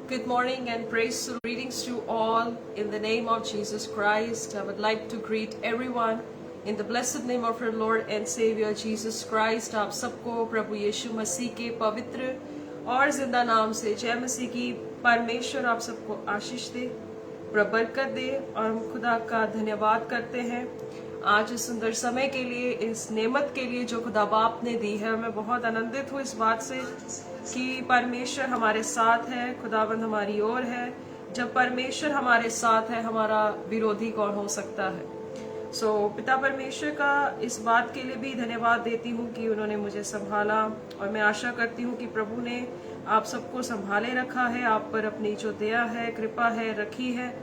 Good morning and praise to greetings to all in the name of Jesus Christ. I would like to greet everyone in the blessed name of our Lord and Savior Jesus Christ. आप सबको प्रभु यीशु मसीह के पवित्र और जिंदा नाम से जय मसीह की। परमेश्वर आप सबको आशीष दे, बरकत दे और हम खुदा का धन्यवाद करते हैं आज इस सुंदर समय के लिए, इस नेमत के लिए जो खुदा बाप ने दी है। मैं बहुत आनंदित हूँ इस बात से कि परमेश्वर हमारे साथ है, खुदाबंद हमारी ओर है। जब परमेश्वर हमारे साथ है, हमारा विरोधी कौन हो सकता है। पिता परमेश्वर का इस बात के लिए भी धन्यवाद देती हूँ कि उन्होंने मुझे संभाला, और मैं आशा करती हूँ कि प्रभु ने आप सबको संभाले रखा है, आप पर अपनी जो दया है, कृपा है, रखी है।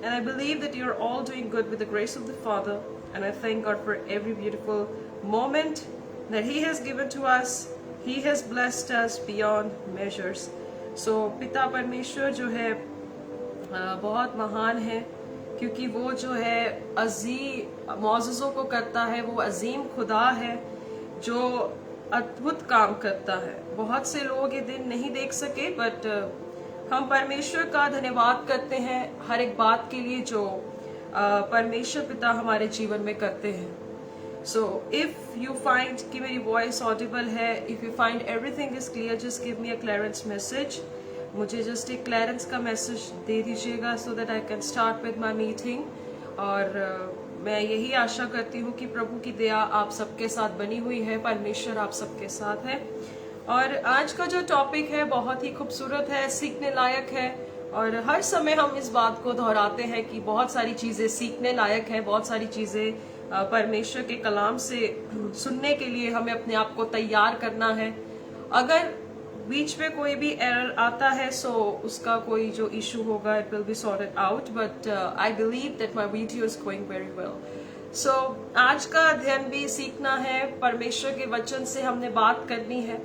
And I believe that you are all doing good with the grace of the Father, and I thank God for every beautiful moment that He has given to us. He has blessed us beyond measures. पिता परमेश्वर जो है बहुत महान है, क्योंकि वो जो है अजीम मौजज़ों को करता है। वो अजीम खुदा है जो अद्भुत काम करता है। बहुत से लोग ये दिन नहीं देख सके, बट हम परमेश्वर का धन्यवाद करते हैं हर एक बात के लिए जो परमेश्वर पिता हमारे जीवन में करते हैं। So if you find कि मेरी वॉइस ऑडिबल है, if you find everything is clear, just give me a clearance message. मुझे जस्ट एक क्लियरेंस का मैसेज दे दीजिएगा so that I can start with my meeting. और मैं यही आशा करती हूँ कि प्रभु की दया आप सबके साथ बनी हुई है, परमेश्वर आप सबके साथ है। और आज का जो टॉपिक है बहुत ही खूबसूरत है, सीखने लायक है, और हर समय हम इस बात को दोहराते हैं कि बहुत सारी चीजें सीखने लायक है, बहुत सारी चीजें परमेश्वर के कलाम से सुनने के लिए हमें अपने आप को तैयार करना है। अगर बीच में कोई भी एरर आता है सो उसका कोई जो इशू होगा, it will be sorted out, but I believe that my video is going very well. आज का अध्ययन भी सीखना है, परमेश्वर के वचन से हमने बात करनी है,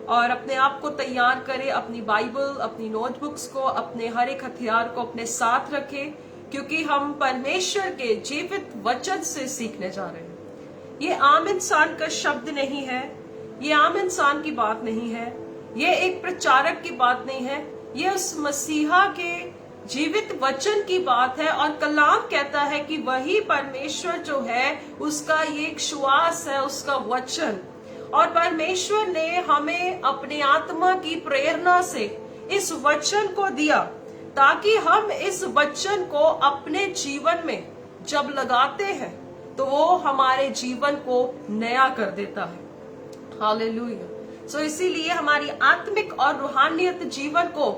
और अपने आप को तैयार करें, अपनी बाइबल, अपनी नोटबुक्स को, अपने हर एक हथियार को अपने साथ रखें, क्योंकि हम परमेश्वर के जीवित वचन से सीखने जा रहे हैं। ये आम इंसान का शब्द नहीं है, ये आम इंसान की बात नहीं है, ये एक प्रचारक की बात नहीं है, ये उस मसीहा के जीवित वचन की बात है। और कलाम कहता है कि वही परमेश्वर जो है उसका ये एक श्वास है, उसका वचन। और परमेश्वर ने हमें अपने आत्मा की प्रेरणा से इस वचन को दिया ताकि हम इस वचन को अपने जीवन में जब लगाते हैं तो वो हमारे जीवन को नया कर देता है। हालेलुया। इसीलिए हमारी आत्मिक और रूहानियत जीवन को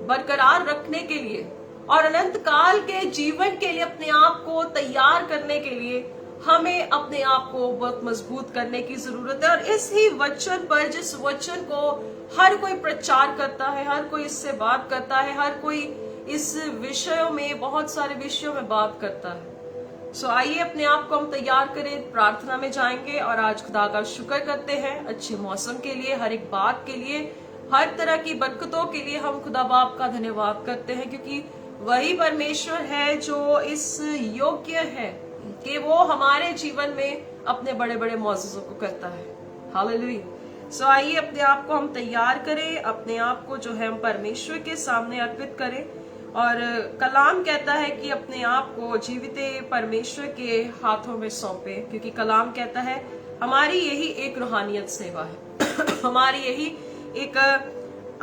बरकरार रखने के लिए और अनंत काल के जीवन के लिए अपने आप को तैयार करने के लिए हमें अपने आप को बहुत मजबूत करने की जरूरत है। और इस ही वचन पर, जिस वचन को हर कोई प्रचार करता है, हर कोई इससे बात करता है, हर कोई इस विषयों में, बहुत सारे विषयों में बात करता है। आइए अपने आप को हम तैयार करें, प्रार्थना में जाएंगे और आज खुदा का शुक्र करते हैं अच्छे मौसम के लिए, हर एक बात के लिए, हर तरह की बरकतों के लिए हम खुदा बाप का धन्यवाद करते हैं, क्योंकि वही परमेश्वर है जो इस योग्य है कि वो हमारे जीवन में अपने बड़े बड़े मौजज़ों को करता है। हालेलुया। आइए अपने आप को हम तैयार करें, अपने आप को जो है हम परमेश्वर के सामने अर्पित करें। और कलाम कहता है कि अपने आप को जीवित परमेश्वर के हाथों में सौंपे, क्योंकि कलाम कहता है हमारी यही एक रूहानियत सेवा है हमारी यही एक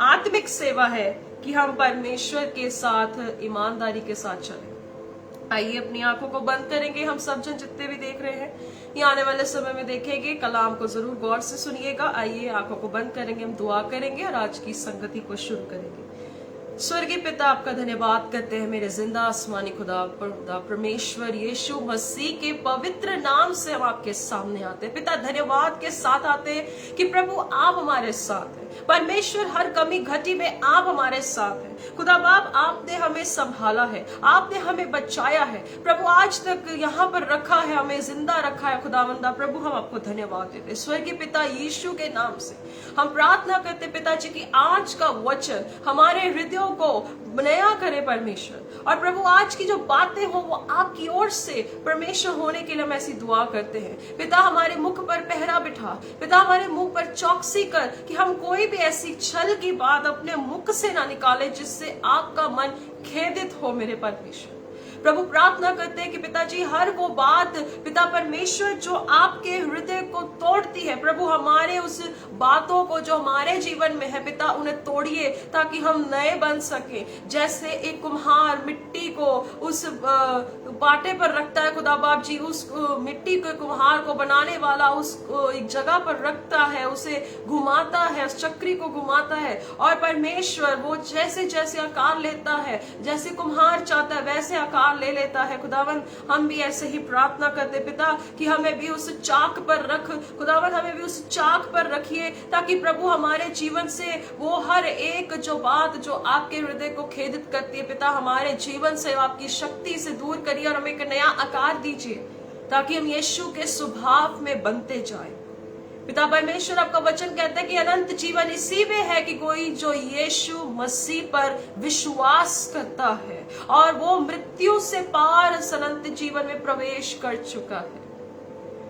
आत्मिक सेवा है कि हम परमेश्वर के साथ ईमानदारी के साथ चलें। आइए अपनी आंखों को बंद करेंगे, हम सब जन जितने भी देख रहे हैं ये आने वाले समय में देखेंगे, कलाम को जरूर गौर से सुनिएगा। आइए आंखों को बंद करेंगे, हम दुआ करेंगे और आज की संगति को शुरू करेंगे। स्वर्गीय पिता, आपका धन्यवाद करते हैं मेरे जिंदा आसमानी खुदा परमेश्वर यीशु मसीह के पवित्र नाम से हम आपके सामने आते हैं। पिता, धन्यवाद के साथ आते हैं कि प्रभु आप हमारे साथ हैं। परमेश्वर, हर कमी घटी में आप हमारे साथ हैं। खुदा बाप, आपने हमें संभाला है, आपने हमें बचाया है प्रभु, आज तक यहाँ पर रखा है, हमें जिंदा रखा है। खुदावंदा प्रभु, हम आपको धन्यवाद देते। स्वर्गीय पिता, यीशु के नाम से हम प्रार्थना करते पिताजी कि आज का वचन हमारे हृदयों को नया करे परमेश्वर, और प्रभु आज की जो बातें हो वो आपकी ओर से परमेश्वर होने के लिए हम ऐसी दुआ करते हैं। पिता, हमारे मुख पर पहरा बिठा, पिता हमारे मुंह पर चौकसी कर कि हम कोई भी ऐसी छल की बात अपने मुख से ना निकाले जिससे आपका मन खेदित हो मेरे परमेश्वर। प्रभु प्रार्थना करते हैं कि पिताजी हर वो बात पिता परमेश्वर जो आपके हृदय को तोड़ती है, प्रभु हमारे उस बातों को जो हमारे जीवन में है पिता उन्हें तोड़िए ताकि हम नए बन सके। जैसे एक कुम्हार मिट्टी को उस पाटे पर रखता है खुदा बाप जी, उस मिट्टी के कुम्हार को बनाने वाला उस एक जगह पर रखता है, उसे घुमाता है, उस चक्री को घुमाता है और परमेश्वर वो जैसे जैसे आकार लेता है, जैसे कुम्हार चाहता है वैसे आकार ले लेता है। खुदावन हम भी ऐसे ही प्रार्थना करते पिता कि हमें भी उस चाक पर रख, खुदावन हमें भी उस चाक पर रखिए ताकि प्रभु हमारे जीवन से वो हर एक जो बात जो आपके हृदय को खेदित करती है पिता हमारे जीवन से आपकी शक्ति से दूर करिए और हमें एक नया आकार दीजिए ताकि हम यीशु के स्वभाव में बनते जाएं। पिता परमेश्वर आपका वचन कहता है कि अनंत जीवन इसी में है कि कोई जो यीशु मसीह पर विश्वास करता है और वो मृत्यु से पार अनंत जीवन में प्रवेश कर चुका है।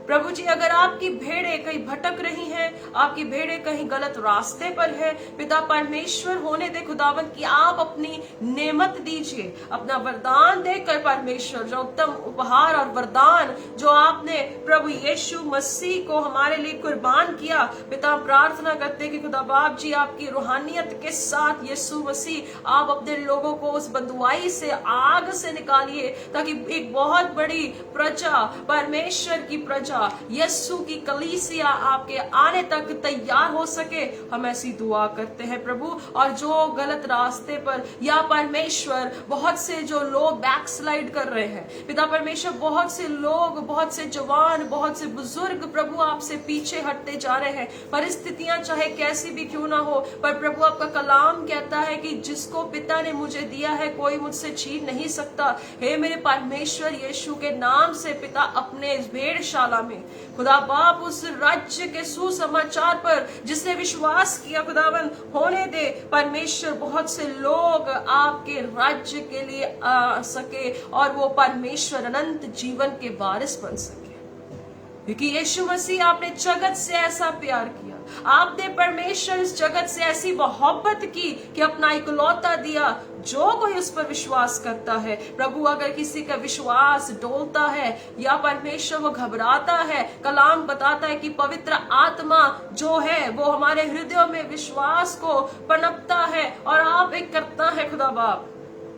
प्रभु जी अगर आपकी भेड़ें कहीं भटक रही हैं, आपकी भेड़ें कहीं गलत रास्ते पर है, पिता परमेश्वर होने दे खुदावन कि आप अपनी नेमत दीजिए, अपना वरदान देकर परमेश्वर जो उत्तम उपहार और वरदान जो आपने प्रभु यीशु मसीह को हमारे लिए कुर्बान किया, पिता प्रार्थना करते कि खुदा बाप जी आपकी रूहानियत के साथ यीशु मसीह आप अपने लोगों को उस बंधुआई से आग से निकालिए ताकि एक बहुत बड़ी प्रजा परमेश्वर की प्रजा यीशु की कलीसिया आपके आने तक तैयार हो सके। हम ऐसी दुआ करते हैं प्रभु। और जो गलत रास्ते पर या परमेश्वर बहुत से जो लोग बैकस्लाइड कर रहे हैं पिता परमेश्वर, बहुत से लोग, बहुत से जवान, बहुत से बुजुर्ग प्रभु आपसे पीछे हटते जा रहे हैं। परिस्थितियां चाहे कैसी भी क्यों ना हो, पर प्रभु आपका कलाम कहता है कि जिसको पिता ने मुझे दिया है कोई मुझसे छीन नहीं सकता। हे मेरे परमेश्वर यीशु के नाम से पिता अपने भेड़शाला में खुदा बाप उस राज्य के सुसमाचार पर जिसने विश्वास किया खुदावन होने दे परमेश्वर, बहुत से लोग आपके राज्य के लिए आ सके और वो परमेश्वर अनंत जीवन के वारिस बन सके। क्योंकि यीशु मसीह आपने जगत से ऐसा प्यार किया, आपने परमेश्वर इस जगत से ऐसी मोहब्बत की कि अपना इकलौता दिया। जो कोई उस पर विश्वास करता है प्रभु, अगर किसी का विश्वास डोलता है या परमेश्वर वो घबराता है, कलाम बताता है कि पवित्र आत्मा जो है वो हमारे हृदयों में विश्वास को पनपता है और आप एक करता है। खुदा बाप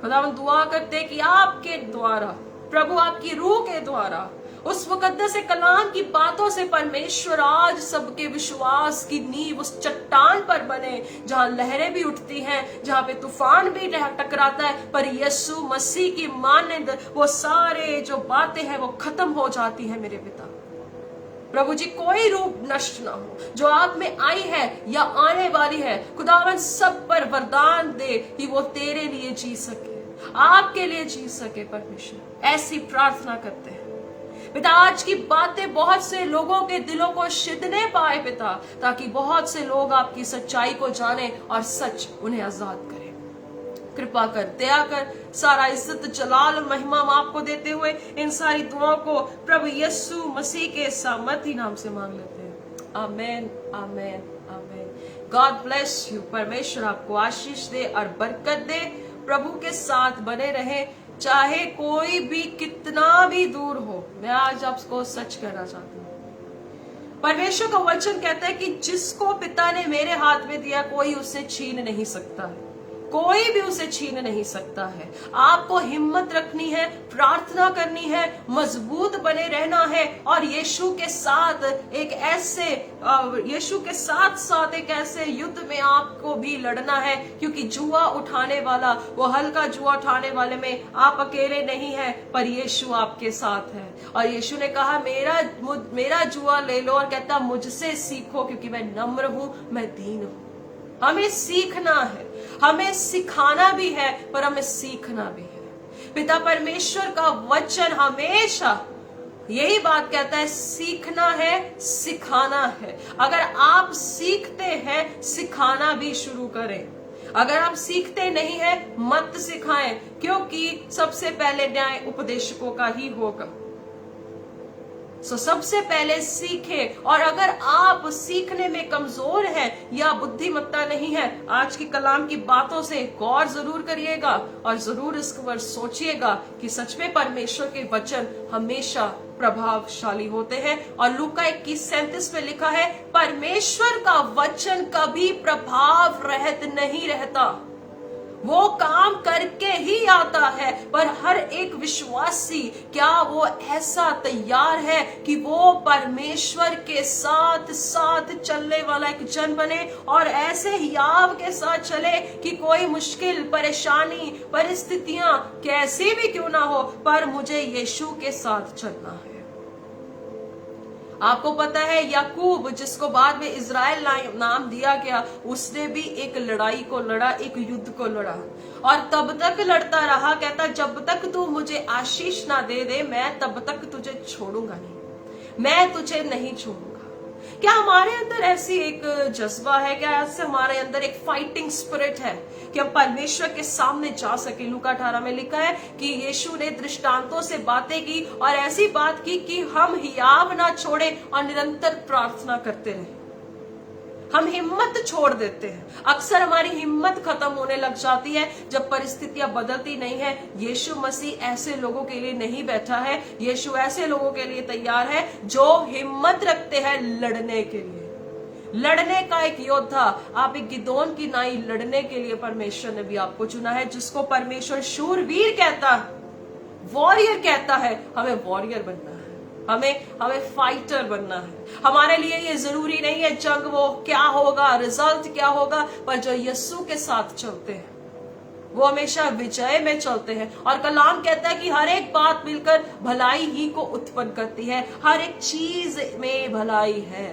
खुदा दुआ करते कि आपके द्वारा प्रभु, आपकी रूह के द्वारा उस मुकद्दस कलाम की बातों से परमेश्वर आज सबके विश्वास की नींव उस चट्टान पर बने जहां लहरें भी उठती हैं, जहां पे तूफान भी टकराता है, पर यीशु मसीह की मानंद वो सारे जो बातें हैं वो खत्म हो जाती है। मेरे पिता प्रभु जी कोई रूप नष्ट ना हो जो आप में आई है या आने वाली है, खुदावन सब पर वरदान दे कि वो तेरे लिए जी सके, आपके लिए जी सके। परमेश्वर ऐसी प्रार्थना करते हैं पिता, आज की बातें बहुत से लोगों के दिलों को शिदने पाए पिता, ताकि बहुत से लोग आपकी सच्चाई को जाने और सच उन्हें आजाद करे। कृपा कर, दया कर, सारा इज्जत जलाल और महिमा हम आपको देते हुए इन सारी दुआओं को प्रभु यीशु मसीह के सामर्थी नाम से मांग लेते हैं। Amen, amen, amen. God bless you. परमेश्वर आपको आशीष दे और बरकत दे। प्रभु के साथ बने रहे, चाहे कोई भी कितना भी दूर हो। मैं आज आपको सच कहना चाहती हूँ, परमेश्वर का वचन कहता है कि जिसको पिता ने मेरे हाथ में दिया कोई उसे छीन नहीं सकता है, कोई भी उसे छीन नहीं सकता है। आपको हिम्मत रखनी है, प्रार्थना करनी है, मजबूत बने रहना है और यीशु के साथ एक ऐसे यीशु के साथ साथ एक ऐसे युद्ध में आपको भी लड़ना है, क्योंकि जुआ उठाने वाला, वो हल्का जुआ उठाने वाले में आप अकेले नहीं है, पर यीशु आपके साथ है। और यीशु ने कहा मेरा जुआ ले लो, और कहता मुझसे सीखो क्योंकि मैं नम्र हूं, मैं दीन हूं। हमें सीखना है, हमें सिखाना भी है, पर हमें सीखना भी है। पिता परमेश्वर का वचन हमेशा यही बात कहता है, सीखना है, सिखाना है। अगर आप सीखते हैं, सिखाना भी शुरू करें। अगर आप सीखते नहीं हैं, मत सिखाएं, क्योंकि सबसे पहले न्याय उपदेशकों का ही होगा। सो सबसे पहले सीखें। और अगर आप सीखने में कमजोर हैं या बुद्धिमत्ता नहीं है, आज की कलाम की बातों से गौर जरूर करिएगा और जरूर इस पर सोचिएगा कि सच में परमेश्वर के वचन हमेशा प्रभावशाली होते हैं। और लूका 21:37 में लिखा है, परमेश्वर का वचन कभी प्रभाव रहित नहीं रहता, वो काम करके ही आता है। पर हर एक विश्वासी, क्या वो ऐसा तैयार है कि वो परमेश्वर के साथ साथ चलने वाला एक जन बने और ऐसे हियाव के साथ चले कि कोई मुश्किल, परेशानी, परिस्थितियां कैसी भी क्यों ना हो, पर मुझे यीशु के साथ चलना है। आपको पता है याकूब, जिसको बाद में इज़राइल नाम दिया गया, उसने भी एक लड़ाई को लड़ा, एक युद्ध को लड़ा और तब तक लड़ता रहा। कहता जब तक तू मुझे आशीष ना दे दे, मैं तब तक तुझे छोड़ूंगा नहीं, मैं तुझे नहीं छोड़ूंगा। क्या हमारे अंदर ऐसी एक जज्बा है? क्या ऐसे हमारे अंदर एक फाइटिंग स्पिरिट है कि हम परमेश्वर के सामने जा सके? लूका 18 में लिखा है कि यीशु ने दृष्टांतों से बातें की और ऐसी बात की कि हम हियाव ना छोड़े और निरंतर प्रार्थना करते रहे। हम हिम्मत छोड़ देते हैं, अक्सर हमारी हिम्मत खत्म होने लग जाती है जब परिस्थितियां बदलती नहीं है। यीशु मसीह ऐसे लोगों के लिए नहीं बैठा है, यीशु ऐसे लोगों के लिए तैयार है जो हिम्मत रखते हैं लड़ने के लिए। लड़ने का एक योद्धा, आप एक गिदोन की नाई लड़ने के लिए परमेश्वर ने भी आपको चुना है, जिसको परमेश्वर शूरवीर कहता है, वॉरियर कहता है। हमें वॉरियर बनना है, हमें फाइटर बनना है। हमारे लिए ये जरूरी नहीं है जंग वो क्या होगा, रिजल्ट क्या होगा, पर जो यीशु के साथ चलते हैं वो हमेशा विजय में चलते हैं। और कलाम कहता है कि हर एक बात मिलकर भलाई ही को उत्पन्न करती है, हर एक चीज में भलाई है,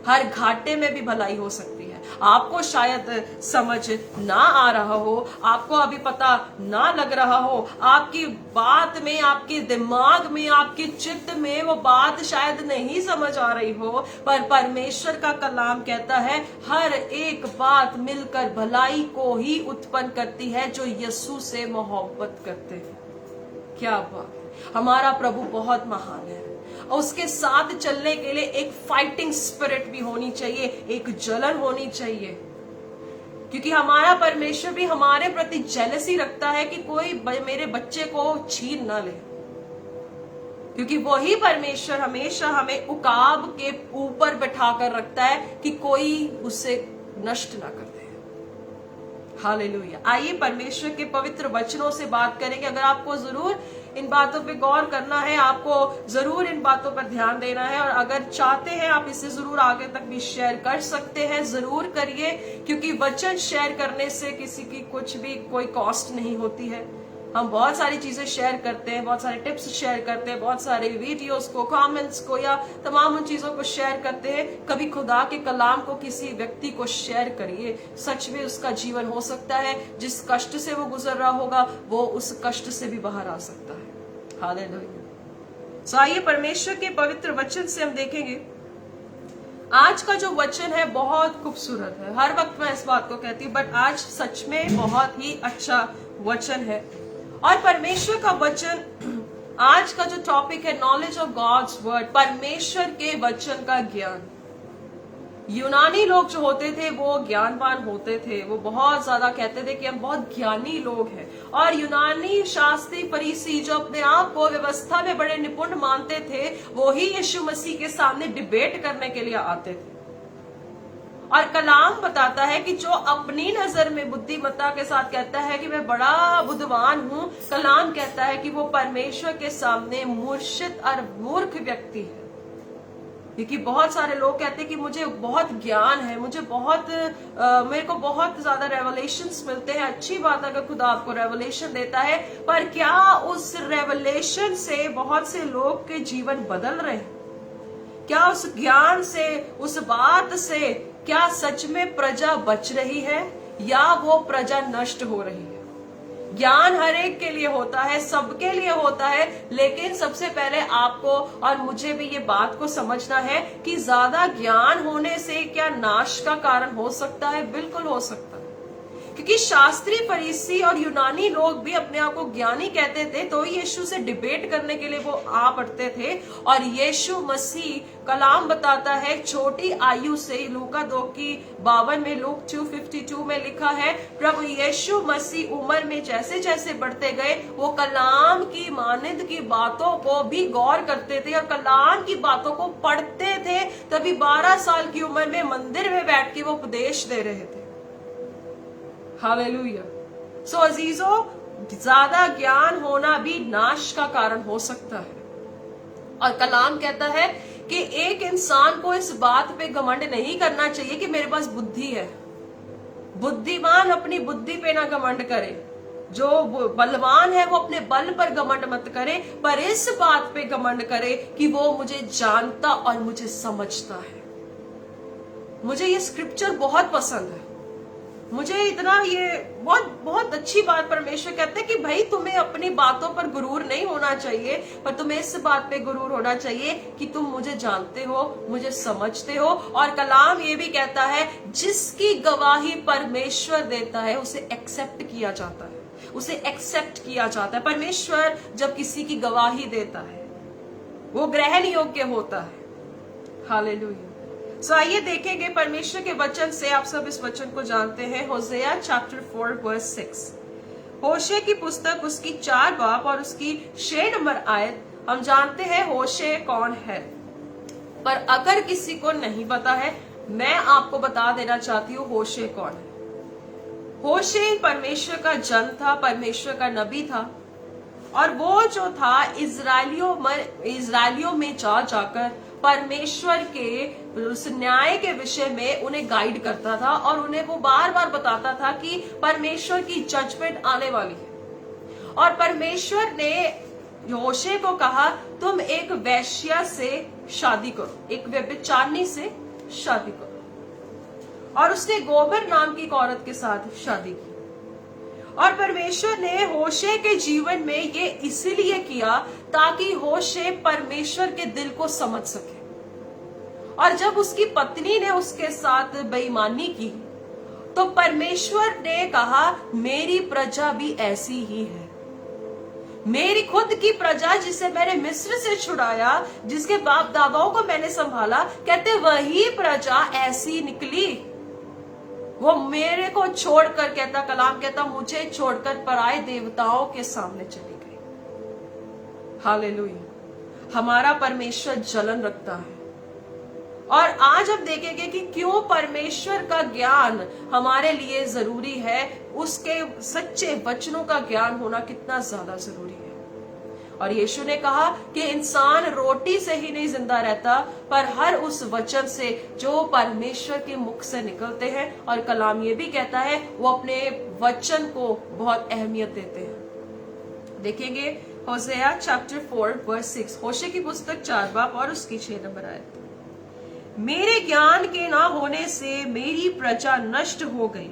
हर घाटे में भी भलाई हो सकती है। आपको शायद समझ ना आ रहा हो, आपको अभी पता ना लग रहा हो, आपकी बात में, आपके दिमाग में, आपके चित्त में वो बात शायद नहीं समझ आ रही हो, पर परमेश्वर का कलाम कहता है हर एक बात मिलकर भलाई को ही उत्पन्न करती है जो यीशु से मोहब्बत करते हैं। क्या बात! हमारा प्रभु बहुत महान है। उसके साथ चलने के लिए एक फाइटिंग स्पिरिट भी होनी चाहिए, एक जलन होनी चाहिए, क्योंकि हमारा परमेश्वर भी हमारे प्रति जेलसी रखता है कि कोई मेरे बच्चे को छीन ना ले, क्योंकि वही परमेश्वर हमेशा हमें उकाब के ऊपर बैठा कर रखता है कि कोई उसे नष्ट ना कर दे। हालेलुया। आइए परमेश्वर के पवित्र वचनों से बात करेंगे। अगर आपको जरूर इन बातों पे गौर करना है, आपको जरूर इन बातों पर ध्यान देना है, और अगर चाहते हैं आप इसे जरूर आगे तक भी शेयर कर सकते हैं, जरूर करिए, क्योंकि वचन शेयर करने से किसी की कुछ भी कोई कॉस्ट नहीं होती है। हम बहुत सारी चीजें शेयर करते हैं, बहुत सारे टिप्स शेयर करते हैं, बहुत सारे वीडियोस को, कमेंट्स को, या तमाम उन चीजों को शेयर करते हैं। कभी खुदा के कलाम को किसी व्यक्ति को शेयर करिए, सच में उसका जीवन हो सकता है, जिस कष्ट से वो गुजर रहा होगा वो उस कष्ट से भी बाहर आ सकता है। हालेलुया। सो आइए परमेश्वर के पवित्र वचन से हम देखेंगे। आज का जो वचन है बहुत खूबसूरत है, हर वक्त मैं इस बात को कहती हूँ, बट आज सच में बहुत ही अच्छा वचन है। और परमेश्वर का वचन, आज का जो टॉपिक है नॉलेज ऑफ गॉड्स वर्ड, परमेश्वर के वचन का ज्ञान। यूनानी लोग जो होते थे वो ज्ञानवान होते थे, वो बहुत ज्यादा कहते थे कि हम बहुत ज्ञानी लोग हैं। और यूनानी शास्त्री फरीसी जो अपने आप को व्यवस्था में बड़े निपुण मानते थे, वो ही यीशु मसीह के सामने डिबेट करने के लिए आते थे। और कलाम बताता है कि जो अपनी नजर में बुद्धिमत्ता के साथ कहता है कि मैं बड़ा बुद्धिमान हूं, कलाम कहता है कि वो परमेश्वर के सामने मूर्छित और मूर्ख व्यक्ति है। क्योंकि बहुत सारे लोग कहते हैं कि मुझे बहुत ज्ञान है, मुझे बहुत मेरे को बहुत ज्यादा रेवलेशंस मिलते हैं। अच्छी बात अगर खुदा आपको रेवलेशन देता है, पर क्या उस रेवलेशन से बहुत से लोग के जीवन बदल रहे हैं? क्या उस ज्ञान से, उस बात से क्या सच में प्रजा बच रही है या वो प्रजा नष्ट हो रही है? ज्ञान हर एक के लिए होता है, सबके लिए होता है, लेकिन सबसे पहले आपको और मुझे भी ये बात को समझना है कि ज्यादा ज्ञान होने से क्या नाश का कारण हो सकता है? बिल्कुल हो सकता है, क्योंकि शास्त्री, फरीसी और यूनानी लोग भी अपने आप को ज्ञानी कहते थे, तो यीशु से डिबेट करने के लिए वो आ पड़ते थे। और यीशु मसीह कलाम बताता है छोटी आयु से, लूका 2:52 में, लूक 2:52 में लिखा है, प्रभु यीशु मसीह उम्र में जैसे जैसे बढ़ते गए वो कलाम की मानिंद की बातों को भी गौर करते थे और कलाम की बातों को पढ़ते थे। तभी 12 साल की उम्र में मंदिर में बैठ के वो उपदेश दे रहे थे। हालेलुया। सो अजीजों, ज्यादा ज्ञान होना भी नाश का कारण हो सकता है। और कलाम कहता है कि एक इंसान को इस बात पे घमंड नहीं करना चाहिए कि मेरे पास बुद्धि है। बुद्धिमान अपनी बुद्धि पे ना घमंड करे, जो बलवान है वो अपने बल पर घमंड मत करे, पर इस बात पे घमंड करे कि वो मुझे जानता और मुझे समझता है। मुझे ये स्क्रिप्चर बहुत पसंद है। मुझे इतना ये बहुत बहुत अच्छी बात परमेश्वर कहते हैं कि भाई तुम्हें अपनी बातों पर गुरूर नहीं होना चाहिए, पर तुम्हें इस बात पे गुरूर होना चाहिए कि तुम मुझे जानते हो, मुझे समझते हो। और कलाम ये भी कहता है जिसकी गवाही परमेश्वर देता है उसे एक्सेप्ट किया जाता है, उसे एक्सेप्ट किया जाता है। परमेश्वर जब किसी की गवाही देता है वो ग्रहण योग्य होता है। हालेलुया। सो आइए देखेंगे परमेश्वर के वचन से। आप सब इस वचन को जानते हैं, होशे चैप्टर 4:6। होशे की पुस्तक उसकी 4 बाब और उसकी 6 नंबर आयत। हम जानते हैं होशे कौन है, पर अगर किसी को नहीं पता है मैं आपको बता देना चाहती हूँ होशे कौन है। होशे परमेश्वर का जन था, परमेश्वर का नबी था, और वो जो था इजरायलियों में जाकर परमेश्वर के उस न्याय के विषय में उन्हें गाइड करता था और उन्हें वो बार बार बताता था कि परमेश्वर की जजमेंट आने वाली है। और परमेश्वर ने होशे को कहा तुम एक वेश्या से शादी करो, एक व्यभिचारिणी से शादी करो। और उसने गोबर नाम की एक औरत के साथ शादी की। और परमेश्वर ने होशे के जीवन में ये इसीलिए किया ताकि होशे परमेश्वर के दिल को समझ सके। और जब उसकी पत्नी ने उसके साथ बेईमानी की तो परमेश्वर ने कहा मेरी प्रजा भी ऐसी ही है। मेरी खुद की प्रजा जिसे मैंने मिस्र से छुड़ाया, जिसके बाप दादाओं को मैंने संभाला, कहते वही प्रजा ऐसी निकली। वो मेरे को छोड़कर, कहता कलाम कहता मुझे छोड़कर पराये देवताओं के सामने चली गई। हालेलुया। हमारा परमेश्वर जलन रखता है। और आज हम देखेंगे कि क्यों परमेश्वर का ज्ञान हमारे लिए जरूरी है, उसके सच्चे वचनों का ज्ञान होना कितना ज्यादा जरूरी है। और यीशु ने कहा कि इंसान रोटी से ही नहीं जिंदा रहता, पर हर उस वचन से जो परमेश्वर के मुख से निकलते हैं। और कलाम ये भी कहता है वो अपने वचन को बहुत अहमियत देते हैं। देखेंगे होशे चैप्टर 4:6, होशे की पुस्तक 4 बाब और उसकी 6 नंबर आयत। मेरे ज्ञान के ना होने से मेरी प्रजा नष्ट हो गई,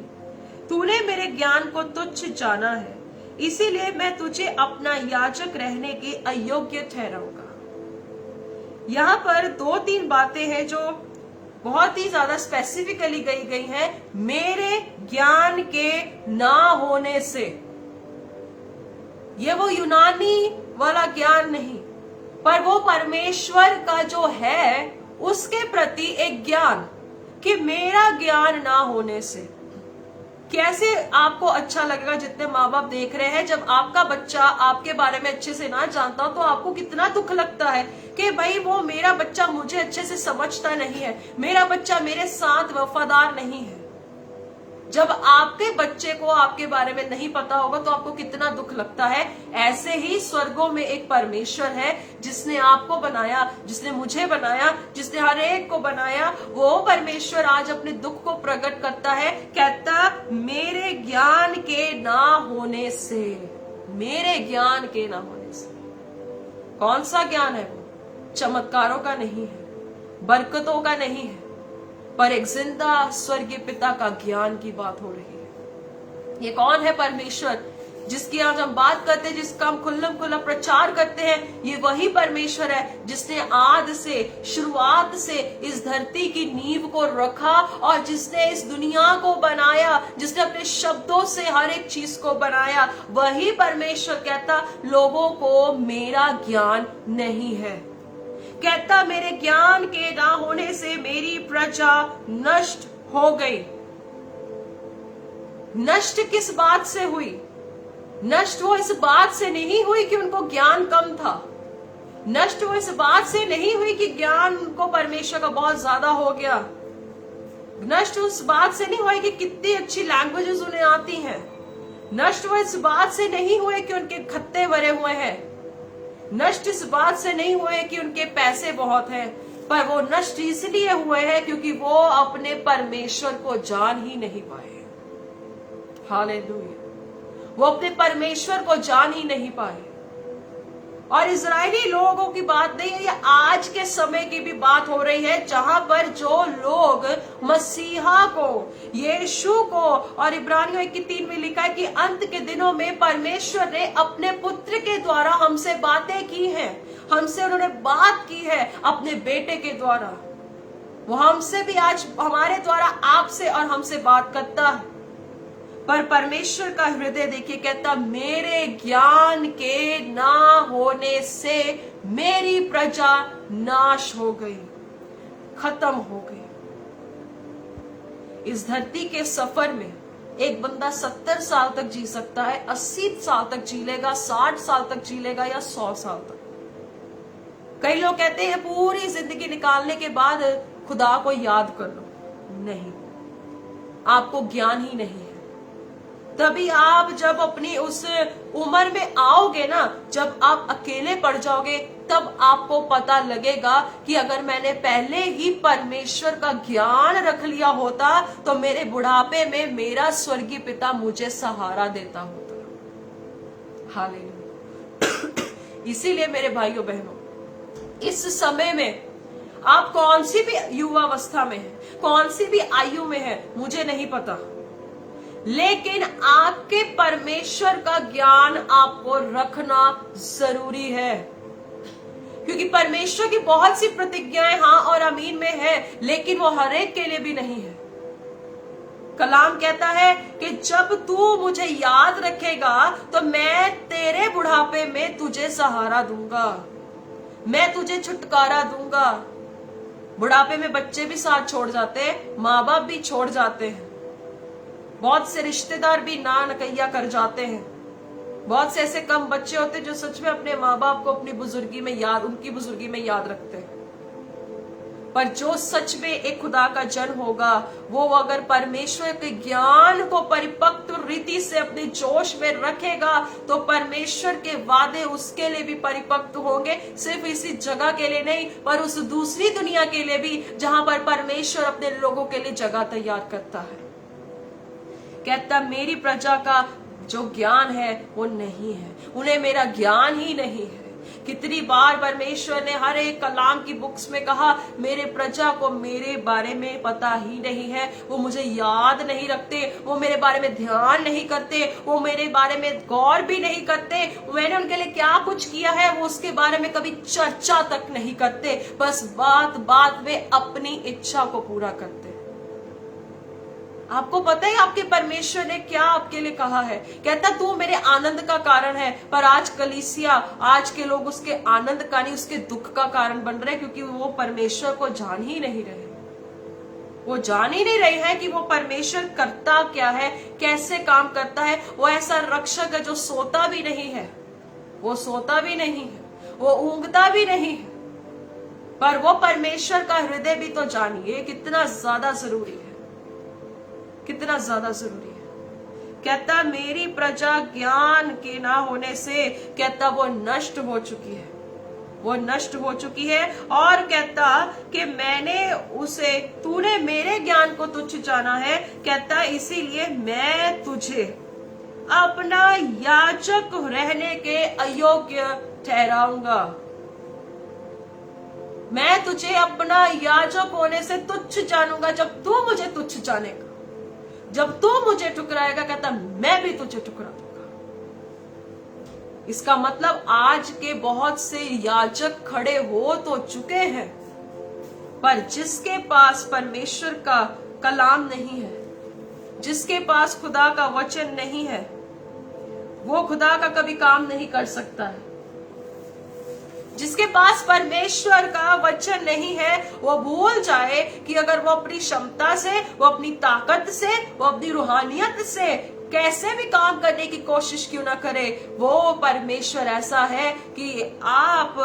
तूने मेरे ज्ञान को तुच्छ जाना है, इसीलिए मैं तुझे अपना याजक रहने के अयोग्य ठहराऊंगा। यहाँ पर 2-3 बातें हैं जो बहुत ही ज्यादा स्पेसिफिकली गई हैं। मेरे ज्ञान के ना होने से, ये वो यूनानी वाला ज्ञान नहीं, पर वो परमेश्वर का जो है उसके प्रति एक ज्ञान, कि मेरा ज्ञान ना होने से। कैसे आपको अच्छा लगेगा जितने माँ बाप देख रहे हैं, जब आपका बच्चा आपके बारे में अच्छे से ना जानता हो तो आपको कितना दुख लगता है कि भाई वो मेरा बच्चा मुझे अच्छे से समझता नहीं है, मेरा बच्चा मेरे साथ वफादार नहीं है। जब आपके बच्चे को आपके बारे में नहीं पता होगा तो आपको कितना दुख लगता है। ऐसे ही स्वर्गों में एक परमेश्वर है जिसने आपको बनाया, जिसने मुझे बनाया, जिसने हर एक को बनाया। वो परमेश्वर आज अपने दुख को प्रकट करता है, कहता मेरे ज्ञान के ना होने से, मेरे ज्ञान के ना होने से। कौन सा ज्ञान है वो? चमत्कारों का नहीं है, बरकतों का नहीं है, पर एक जिंदा स्वर्गीय पिता का ज्ञान की बात हो रही है। ये कौन है परमेश्वर? जिसकी आज हम बात करते हैं, जिसका हम खुल्लम खुल्ला प्रचार करते हैं, ये वही परमेश्वर है जिसने आद से, शुरुआत से इस धरती की नींव को रखा और जिसने इस दुनिया को बनाया, जिसने अपने शब्दों से हर एक चीज को बनाया। वही परमेश्वर कहता लोगों को मेरा ज्ञान नहीं है। कहता मेरे ज्ञान के ना होने से मेरी प्रजा नष्ट हो गई। नष्ट किस बात से हुई? नष्ट वो इस बात से नहीं हुई कि उनको ज्ञान कम था। नष्ट वो इस बात से नहीं हुई कि ज्ञान उनको परमेश्वर का बहुत ज्यादा हो गया। नष्ट उस बात से नहीं हुआ कि कितनी अच्छी लैंग्वेजेस उन्हें आती हैं। नष्ट वो इस बात से नहीं हुए कि उनके खत्ते भरे हुए हैं। नष्ट इस बात से नहीं हुए कि उनके पैसे बहुत हैं, पर वो नष्ट इसलिए हुए हैं क्योंकि वो अपने परमेश्वर को जान ही नहीं पाए। हालेलुया। वो अपने परमेश्वर को जान ही नहीं पाए। और इजरायली लोगों की बात नहीं है, ये आज के समय की भी बात हो रही है, जहां पर जो लोग मसीहा को, यीशु को, और इब्रानियों 1:3 में लिखा है कि अंत के दिनों में परमेश्वर ने अपने पुत्र के द्वारा हमसे बातें की हैं, हमसे उन्होंने बात की है अपने बेटे के द्वारा। वो हमसे भी आज हमारे द्वारा आपसे और हमसे बात करता है। पर परमेश्वर का हृदय देखिए, कहता मेरे ज्ञान के ना होने से मेरी प्रजा नाश हो गई, खत्म हो गई। इस धरती के सफर में एक बंदा 70 साल तक जी सकता है, 80 साल तक जी लेगा, 60 साल तक जी लेगा, या 100 साल तक। कई लोग कहते हैं पूरी जिंदगी निकालने के बाद खुदा को याद कर लो। नहीं, आपको ज्ञान ही नहीं है। तभी आप जब अपनी उस उम्र में आओगे ना, जब आप अकेले पड़ जाओगे, तब आपको पता लगेगा कि अगर मैंने पहले ही परमेश्वर का ज्ञान रख लिया होता तो मेरे बुढ़ापे में मेरा स्वर्गीय पिता मुझे सहारा देता होता। हालेलुया। इसीलिए मेरे भाइयों बहनों, इस समय में आप कौन सी भी युवावस्था में है, कौन सी भी आयु में है, मुझे नहीं पता, लेकिन आपके परमेश्वर का ज्ञान आपको रखना जरूरी है। क्योंकि परमेश्वर की बहुत सी प्रतिज्ञाएं हाँ और आमीन में है, लेकिन वो हर एक के लिए भी नहीं है। कलाम कहता है कि जब तू मुझे याद रखेगा तो मैं तेरे बुढ़ापे में तुझे सहारा दूंगा, मैं तुझे छुटकारा दूंगा। बुढ़ापे में बच्चे भी साथ छोड़ जाते हैं, माँ बाप भी छोड़ जाते हैं, बहुत से रिश्तेदार भी ना नकैया कर जाते हैं। बहुत से ऐसे कम बच्चे होते हैं जो सच में अपने माँ बाप को अपनी बुजुर्गी में याद, उनकी बुजुर्गी में याद रखते हैं। पर जो सच में एक खुदा का जन होगा, वो अगर परमेश्वर के ज्ञान को परिपक्व रीति से अपने जोश में रखेगा तो परमेश्वर के वादे उसके लिए भी परिपक्व होंगे। सिर्फ इसी जगह के लिए नहीं, पर उस दूसरी दुनिया के लिए भी जहां पर परमेश्वर अपने लोगों के लिए जगह तैयार करता है। कहता मेरी प्रजा का जो ज्ञान है वो नहीं है, उन्हें मेरा ज्ञान ही नहीं है। कितनी बार परमेश्वर ने हर एक कलाम की बुक्स में कहा मेरे प्रजा को मेरे बारे में पता ही नहीं है, वो मुझे याद नहीं रखते, वो मेरे बारे में ध्यान नहीं करते, वो मेरे बारे में गौर भी नहीं करते, मैंने उनके लिए क्या कुछ किया है वो उसके बारे में कभी चर्चा तक नहीं करते, बस बात बात में अपनी इच्छा को पूरा करते। आपको पता है आपके परमेश्वर ने क्या आपके लिए कहा है? कहता तू मेरे आनंद का कारण है। पर आज कलीसिया, आज के लोग उसके आनंद का नहीं, उसके दुख का कारण बन रहे, क्योंकि वो परमेश्वर को जान ही नहीं रहे। वो जान ही नहीं रहे हैं कि वो परमेश्वर करता क्या है, कैसे काम करता है। वो ऐसा रक्षक है जो सोता भी नहीं है, वो सोता भी नहीं है, वो ऊंघता भी नहीं है, पर वो परमेश्वर का हृदय भी तो जानिए कितना ज्यादा जरूरी है, कितना ज्यादा जरूरी है। कहता मेरी प्रजा ज्ञान के ना होने से, कहता वो नष्ट हो चुकी है, वो नष्ट हो चुकी है। और कहता कि मैंने उसे, तूने मेरे ज्ञान को तुच्छ जाना है, कहता इसीलिए मैं तुझे अपना याजक रहने के अयोग्य ठहराऊंगा। मैं तुझे अपना याजक होने से तुच्छ जानूंगा जब तू मुझे तुच्छ जानेगा, जब तू मुझे ठुकराएगा, कहता मैं भी तुझे ठुकरा दूंगा। इसका मतलब आज के बहुत से याजक खड़े हो तो चुके हैं, पर जिसके पास परमेश्वर का कलाम नहीं है, जिसके पास खुदा का वचन नहीं है, वो खुदा का कभी काम नहीं कर सकता है। जिसके पास परमेश्वर का वचन नहीं है, वो भूल जाए कि अगर वो अपनी क्षमता से, वो अपनी ताकत से, वो अपनी रूहानियत से कैसे भी काम करने की कोशिश क्यों ना करे, वो परमेश्वर ऐसा है कि आप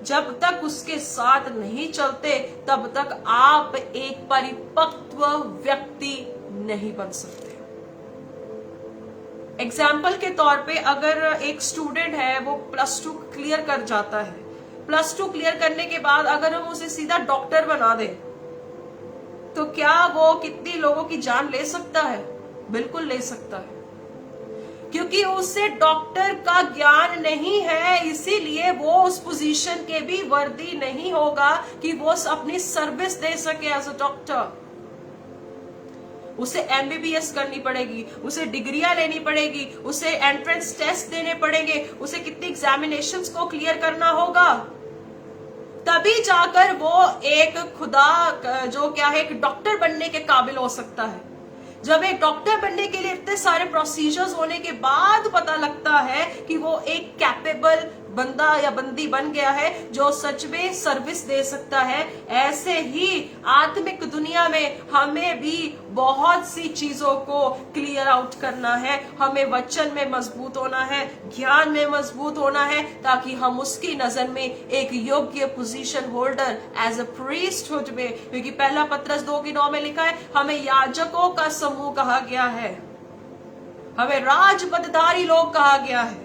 जब तक उसके साथ नहीं चलते तब तक आप एक परिपक्व व्यक्ति नहीं बन सकते। एग्जाम्पल के तौर पे अगर एक स्टूडेंट है, वो +2 क्लियर कर जाता है, +2 क्लियर करने के बाद अगर हम उसे सीधा डॉक्टर बना दें, तो क्या वो कितनी लोगों की जान ले सकता है? बिल्कुल ले सकता है, क्योंकि उसे डॉक्टर का ज्ञान नहीं है, इसीलिए वो उस पोजीशन के भी वर्दी नहीं होगा कि वो अपनी सर्विस दे सके एज अ डॉक्टर। उसे MBBS करनी पड़ेगी, उसे डिग्रियां लेनी पड़ेगी, उसे एंट्रेंस टेस्ट देने पड़ेंगे, उसे कितनी एग्जामिनेशंस को क्लियर करना होगा, तभी जाकर वो एक खुदा जो क्या है, एक डॉक्टर बनने के काबिल हो सकता है। जब एक डॉक्टर बनने के लिए इतने सारे प्रोसीजर्स होने के बाद पता लगता है कि वो एक कैपेबल बंदा या बंदी बन गया है जो सच में सर्विस दे सकता है, ऐसे ही आत्मिक दुनिया में हमें भी बहुत सी चीजों को क्लियर आउट करना है। हमें वचन में मजबूत होना है, ज्ञान में मजबूत होना है, ताकि हम उसकी नजर में एक योग्य position holder as a priesthood में, क्योंकि पहला पत्रस 2:9 में लिखा है, हमें याजकों का समूह कहा गया है, हमें राजपदधारी लोग कहा गया है।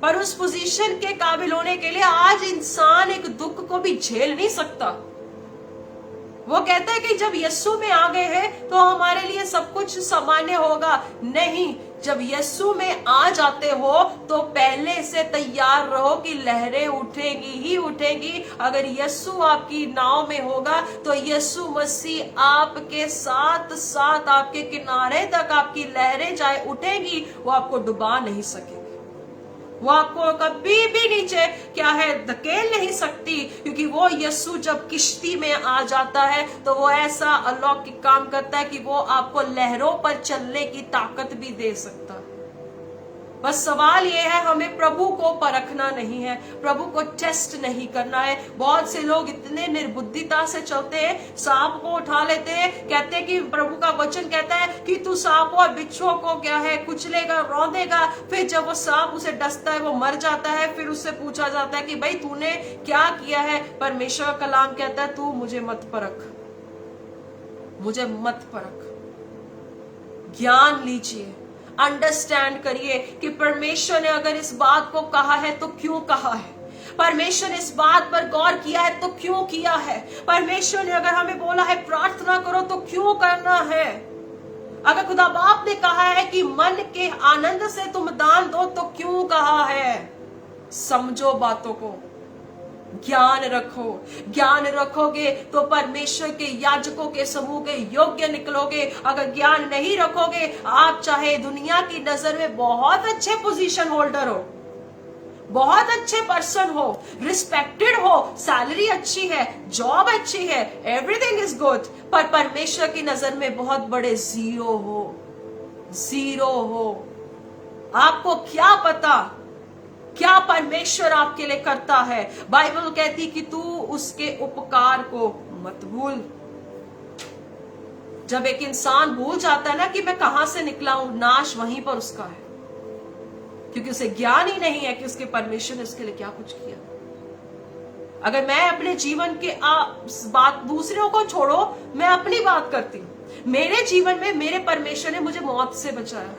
पर उस पोजीशन के काबिल होने के लिए आज इंसान एक दुख को भी झेल नहीं सकता। वो कहता है कि जब यीशु में आ गए हैं तो हमारे लिए सब कुछ सामान्य होगा। नहीं, जब यीशु में आ जाते हो तो पहले से तैयार रहो कि लहरें उठेंगी ही उठेंगी। अगर यीशु आपकी नाव में होगा तो यीशु मसीह आपके साथ साथ आपके किनारे तक आपकी लहरें चाहे उठेंगी, वो आपको डुबा नहीं सकेगी, वो आपको कभी भी नीचे क्या है धकेल नहीं सकती, क्योंकि वो यीशु जब किश्ती में आ जाता है तो वो ऐसा अलौकिक काम करता है कि वो आपको लहरों पर चलने की ताकत भी दे सकता है। बस सवाल ये है, हमें प्रभु को परखना नहीं है, प्रभु को टेस्ट नहीं करना है। बहुत से लोग इतने निर्बुद्धिता से चलते हैं, सांप को उठा लेते हैं, कहते हैं कि प्रभु का वचन कहता है कि तू सांपों और बिच्छुओं को क्या है कुचलेगा, रौंदेगा। फिर जब वो सांप उसे डसता है, वो मर जाता है, फिर उससे पूछा जाता है कि भाई तूने क्या किया है? परमेश्वर का कलाम कहता है, तू मुझे मत परख, मुझे मत परख। ज्ञान लीजिए, अंडरस्टैंड करिए कि परमेश्वर ने अगर इस बात को कहा है तो क्यों कहा है, परमेश्वर ने इस बात पर गौर किया है तो क्यों किया है, परमेश्वर ने अगर हमें बोला है प्रार्थना करो तो क्यों करना है, अगर खुदा बाप ने कहा है कि मन के आनंद से तुम दान दो तो क्यों कहा है। समझो बातों को, ज्ञान रखो। ज्ञान रखोगे तो परमेश्वर के याजकों के समूह के योग्य निकलोगे। अगर ज्ञान नहीं रखोगे, आप चाहे दुनिया की नजर में बहुत अच्छे पोजीशन होल्डर हो, बहुत अच्छे पर्सन हो, रिस्पेक्टेड हो, सैलरी अच्छी है, जॉब अच्छी है, एवरीथिंग इज गुड, पर परमेश्वर की नजर में बहुत बड़े जीरो हो, जीरो हो। आपको क्या पता क्या परमेश्वर आपके लिए करता है। बाइबल कहती कि तू उसके उपकार को मत भूल। जब एक इंसान भूल जाता है ना कि मैं कहां से निकला हूं, नाश वहीं पर उसका है, क्योंकि उसे ज्ञान ही नहीं है कि उसके परमेश्वर ने उसके लिए क्या कुछ किया। अगर मैं अपने जीवन के बात, दूसरों को छोड़ो, मैं अपनी बात करती हूं। मेरे जीवन में मेरे परमेश्वर ने मुझे मौत से बचाया।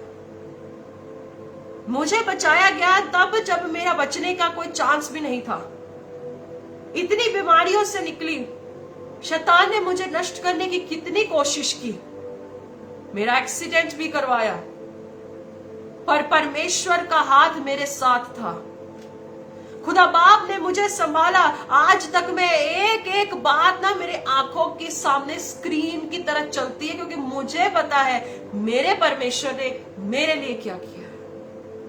मुझे बचाया गया तब जब मेरा बचने का कोई चांस भी नहीं था। इतनी बीमारियों से निकली, शैतान ने मुझे नष्ट करने की कितनी कोशिश की, मेरा एक्सीडेंट भी करवाया, पर परमेश्वर का हाथ मेरे साथ था। खुदा बाप ने मुझे संभाला। आज तक मैं एक एक बात ना मेरे आंखों के सामने स्क्रीन की तरह चलती है, क्योंकि मुझे पता है मेरे परमेश्वर ने मेरे लिए क्या किया,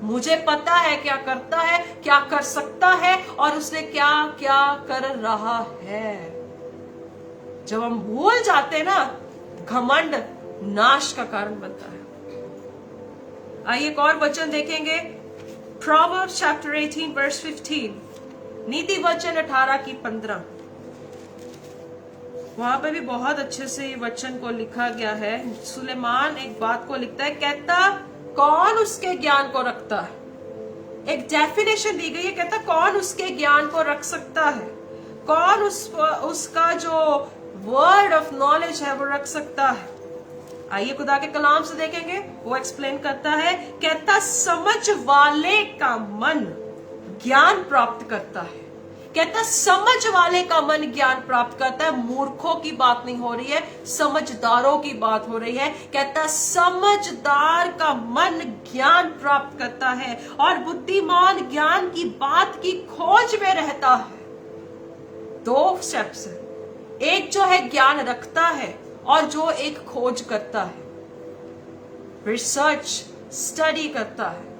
मुझे पता है क्या करता है, क्या कर सकता है और उसने क्या क्या कर रहा है। जब हम भूल जाते हैं ना, घमंड नाश का कारण बनता है। आइए एक और वचन देखेंगे, Proverbs chapter 18 verse 15, नीति वचन 18:15। वहां पे भी बहुत अच्छे से ये वचन को लिखा गया है। सुलेमान एक बात को लिखता है, कहता कौन उसके ज्ञान को रखता है। एक डेफिनेशन दी गई है, कहता कौन उसके ज्ञान को रख सकता है, कौन उसका जो वर्ड ऑफ नॉलेज है वो रख सकता है। आइए खुदा के कलाम से देखेंगे, वो एक्सप्लेन करता है, कहता समझ वाले का मन ज्ञान प्राप्त करता है। कहता समझ वाले का मन ज्ञान प्राप्त करता है। मूर्खों की बात नहीं हो रही है, समझदारों की बात हो रही है। कहता समझदार का मन ज्ञान प्राप्त करता है और बुद्धिमान ज्ञान की बात की खोज में रहता है। दो स्टेप्स है, एक जो है ज्ञान रखता है और जो एक खोज करता है, रिसर्च स्टडी करता है।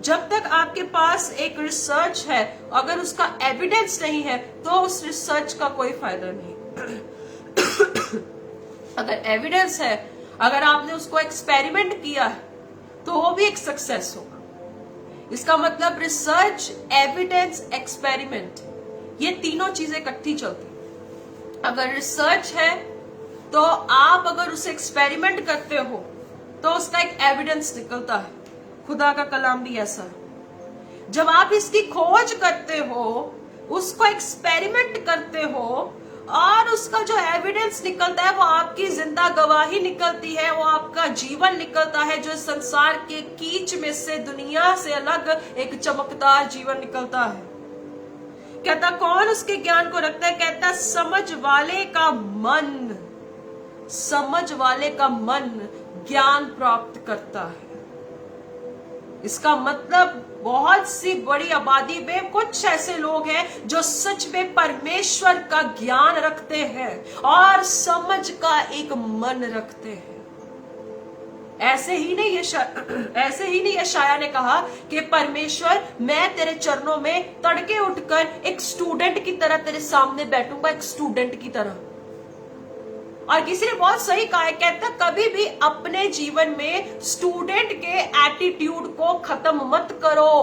जब तक आपके पास एक रिसर्च है, अगर उसका एविडेंस नहीं है तो उस रिसर्च का कोई फायदा नहीं। अगर एविडेंस है, अगर आपने उसको एक्सपेरिमेंट किया है तो वो भी एक सक्सेस होगा। इसका मतलब रिसर्च, एविडेंस, एक्सपेरिमेंट, ये तीनों चीजें इकट्ठी चलती। अगर रिसर्च है तो आप अगर उसे एक्सपेरिमेंट करते हो तो उसका एक एविडेंस निकलता है। खुदा का कलाम भी ऐसा है। जब आप इसकी खोज करते हो, उसको एक्सपेरिमेंट करते हो और उसका जो एविडेंस निकलता है वो आपकी जिंदा गवाही निकलती है, वो आपका जीवन निकलता है, जो संसार के कीच में से, दुनिया से अलग एक चमकदार जीवन निकलता है। कहता कौन उसके ज्ञान को रखता है, कहता समझ वाले का मन, समझ वाले का मन ज्ञान प्राप्त करता है। इसका मतलब बहुत सी बड़ी आबादी में कुछ ऐसे लोग हैं जो सच में परमेश्वर का ज्ञान रखते हैं और समझ का एक मन रखते हैं। ऐसे ही नहीं यशायाह ने कहा कि परमेश्वर मैं तेरे चरणों में तड़के उठकर एक स्टूडेंट की तरह तेरे सामने बैठूंगा, एक स्टूडेंट की तरह। और किसी ने बहुत सही कहा है, कहता कभी भी अपने जीवन में स्टूडेंट के एटीट्यूड को खत्म मत करो।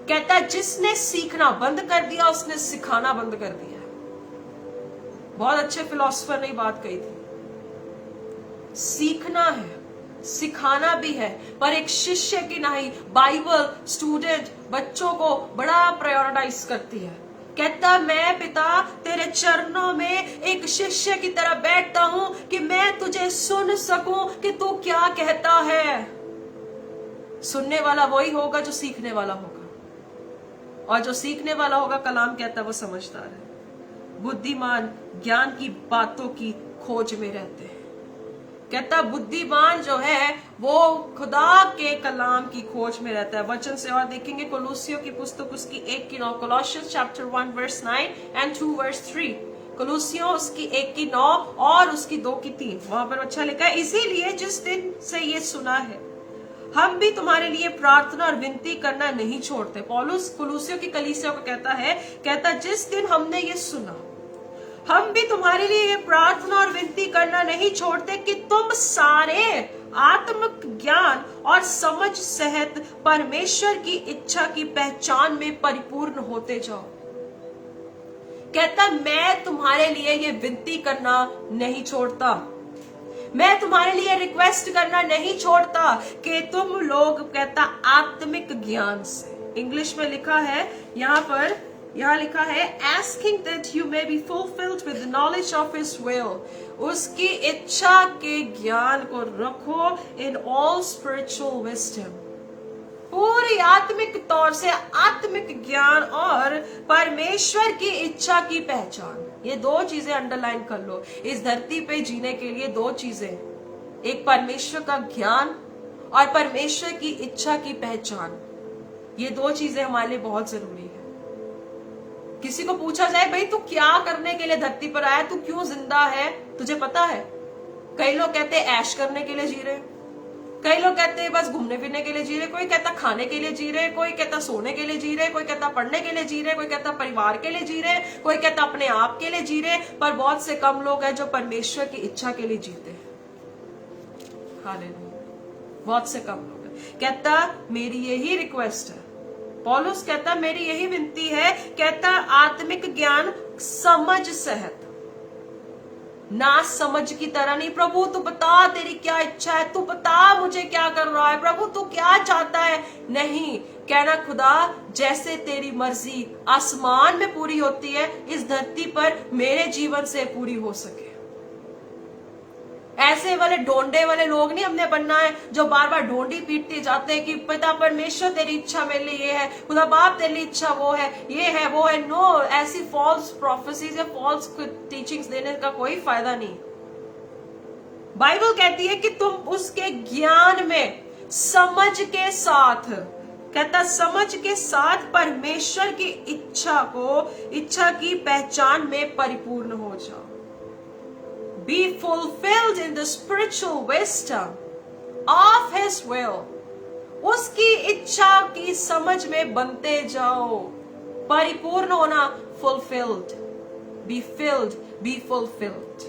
कहता जिसने सीखना बंद कर दिया उसने सिखाना बंद कर दिया। बहुत अच्छे फिलोसोफर ने बात कही थी। सीखना है, सिखाना भी है, पर एक शिष्य की नहीं। बाइबल स्टूडेंट बच्चों को बड़ा प्रायोरिटाइज करती है। कहता मैं पिता तेरे चरणों में एक शिष्य की तरह बैठता हूं कि मैं तुझे सुन सकूं कि तू क्या कहता है। सुनने वाला वही होगा जो सीखने वाला होगा, और जो सीखने वाला होगा, कलाम कहता वो समझदार है। बुद्धिमान ज्ञान की बातों की खोज में रहते हैं। कहता बुद्धिमान जो है वो खुदा के कलाम की खोज में रहता है। वचन से और देखेंगे, कोलोसियों की पुस्तक उसकी 1:9, कोलोसियंस चैप्टर 1 वर्स 9 एंड 2 वर्स 3। कोलोसियों उसकी 1:9 और उसकी 2:3, वहां पर अच्छा लिखा है, इसीलिए जिस दिन से ये सुना है हम भी तुम्हारे लिए प्रार्थना और विनती करना नहीं छोड़ते। पौलुस कोलोसियों की कलीसिया को कहता है, कहता जिस दिन हमने ये सुना हम भी तुम्हारे लिए ये प्रार्थना और विनती करना नहीं छोड़ते कि तुम सारे आत्मिक ज्ञान और समझ सहित परमेश्वर की इच्छा की पहचान में परिपूर्ण होते जाओ। कहता मैं तुम्हारे लिए ये विनती करना नहीं छोड़ता, मैं तुम्हारे लिए रिक्वेस्ट करना नहीं छोड़ता कि तुम लोग, कहता आत्मिक ज्ञान से। इंग्लिश में लिखा है यहाँ लिखा है asking that you may be fulfilled with the knowledge of his will, उसकी इच्छा के ज्ञान को रखो in all spiritual wisdom, पूरी आत्मिक तौर से आत्मिक ज्ञान और परमेश्वर की इच्छा की पहचान। ये दो चीजें अंडरलाइन कर लो। इस धरती पे जीने के लिए दो चीजें, एक परमेश्वर का ज्ञान और परमेश्वर की इच्छा की पहचान। ये दो चीजें हमारे लिए बहुत जरूरी है। किसी को पूछा जाए भाई तू क्या करने के लिए धरती पर आया, तू क्यों जिंदा है, तुझे पता है? कई लोग कहते हैं ऐश करने के लिए जी रहे, कई लोग कहते हैं बस घूमने फिरने के लिए जी रहे, कोई कहता खाने के लिए जी रहे, कोई कहता सोने के लिए जी रहे, कोई कहता पढ़ने के लिए जी रहे, कोई कहता परिवार के लिए जी रहे, कोई कहता अपने आप के लिए जी रहे, पर बहुत से कम लोग हैं जो परमेश्वर की इच्छा के लिए जीते हैं। हालेलुया। बहुत से कम लोग हैं। कहता मेरी यही रिक्वेस्ट है, पौलुस कहता मेरी यही विनती है, कहता आत्मिक ज्ञान समझ सहित, ना समझ की तरह नहीं। प्रभु तू बता तेरी क्या इच्छा है, तू बता मुझे क्या कर रहा है, प्रभु तू क्या चाहता है। नहीं, कहना खुदा जैसे तेरी मर्जी आसमान में पूरी होती है, इस धरती पर मेरे जीवन से पूरी हो सके। ऐसे वाले ढोंडे वाले लोग नहीं हमने बनना है जो बार बार ढोंडी पीटते जाते हैं कि पिता परमेश्वर तेरी इच्छा मेरे लिए ये है, खुदा बाप तेरी इच्छा वो है, ये है वो है। नो, ऐसी फॉल्स प्रोफेसीज या फॉल्स टीचिंग्स देने का कोई फायदा नहीं। बाइबल कहती है कि तुम उसके ज्ञान में समझ के साथ, कहता समझ के साथ परमेश्वर की इच्छा की पहचान में परिपूर्ण हो जाओ। Be fulfilled in the spiritual wisdom of His will. उसकी इच्छा की समझ में बनते जाओ। परिपूर्ण होना, fulfilled, be filled, be fulfilled।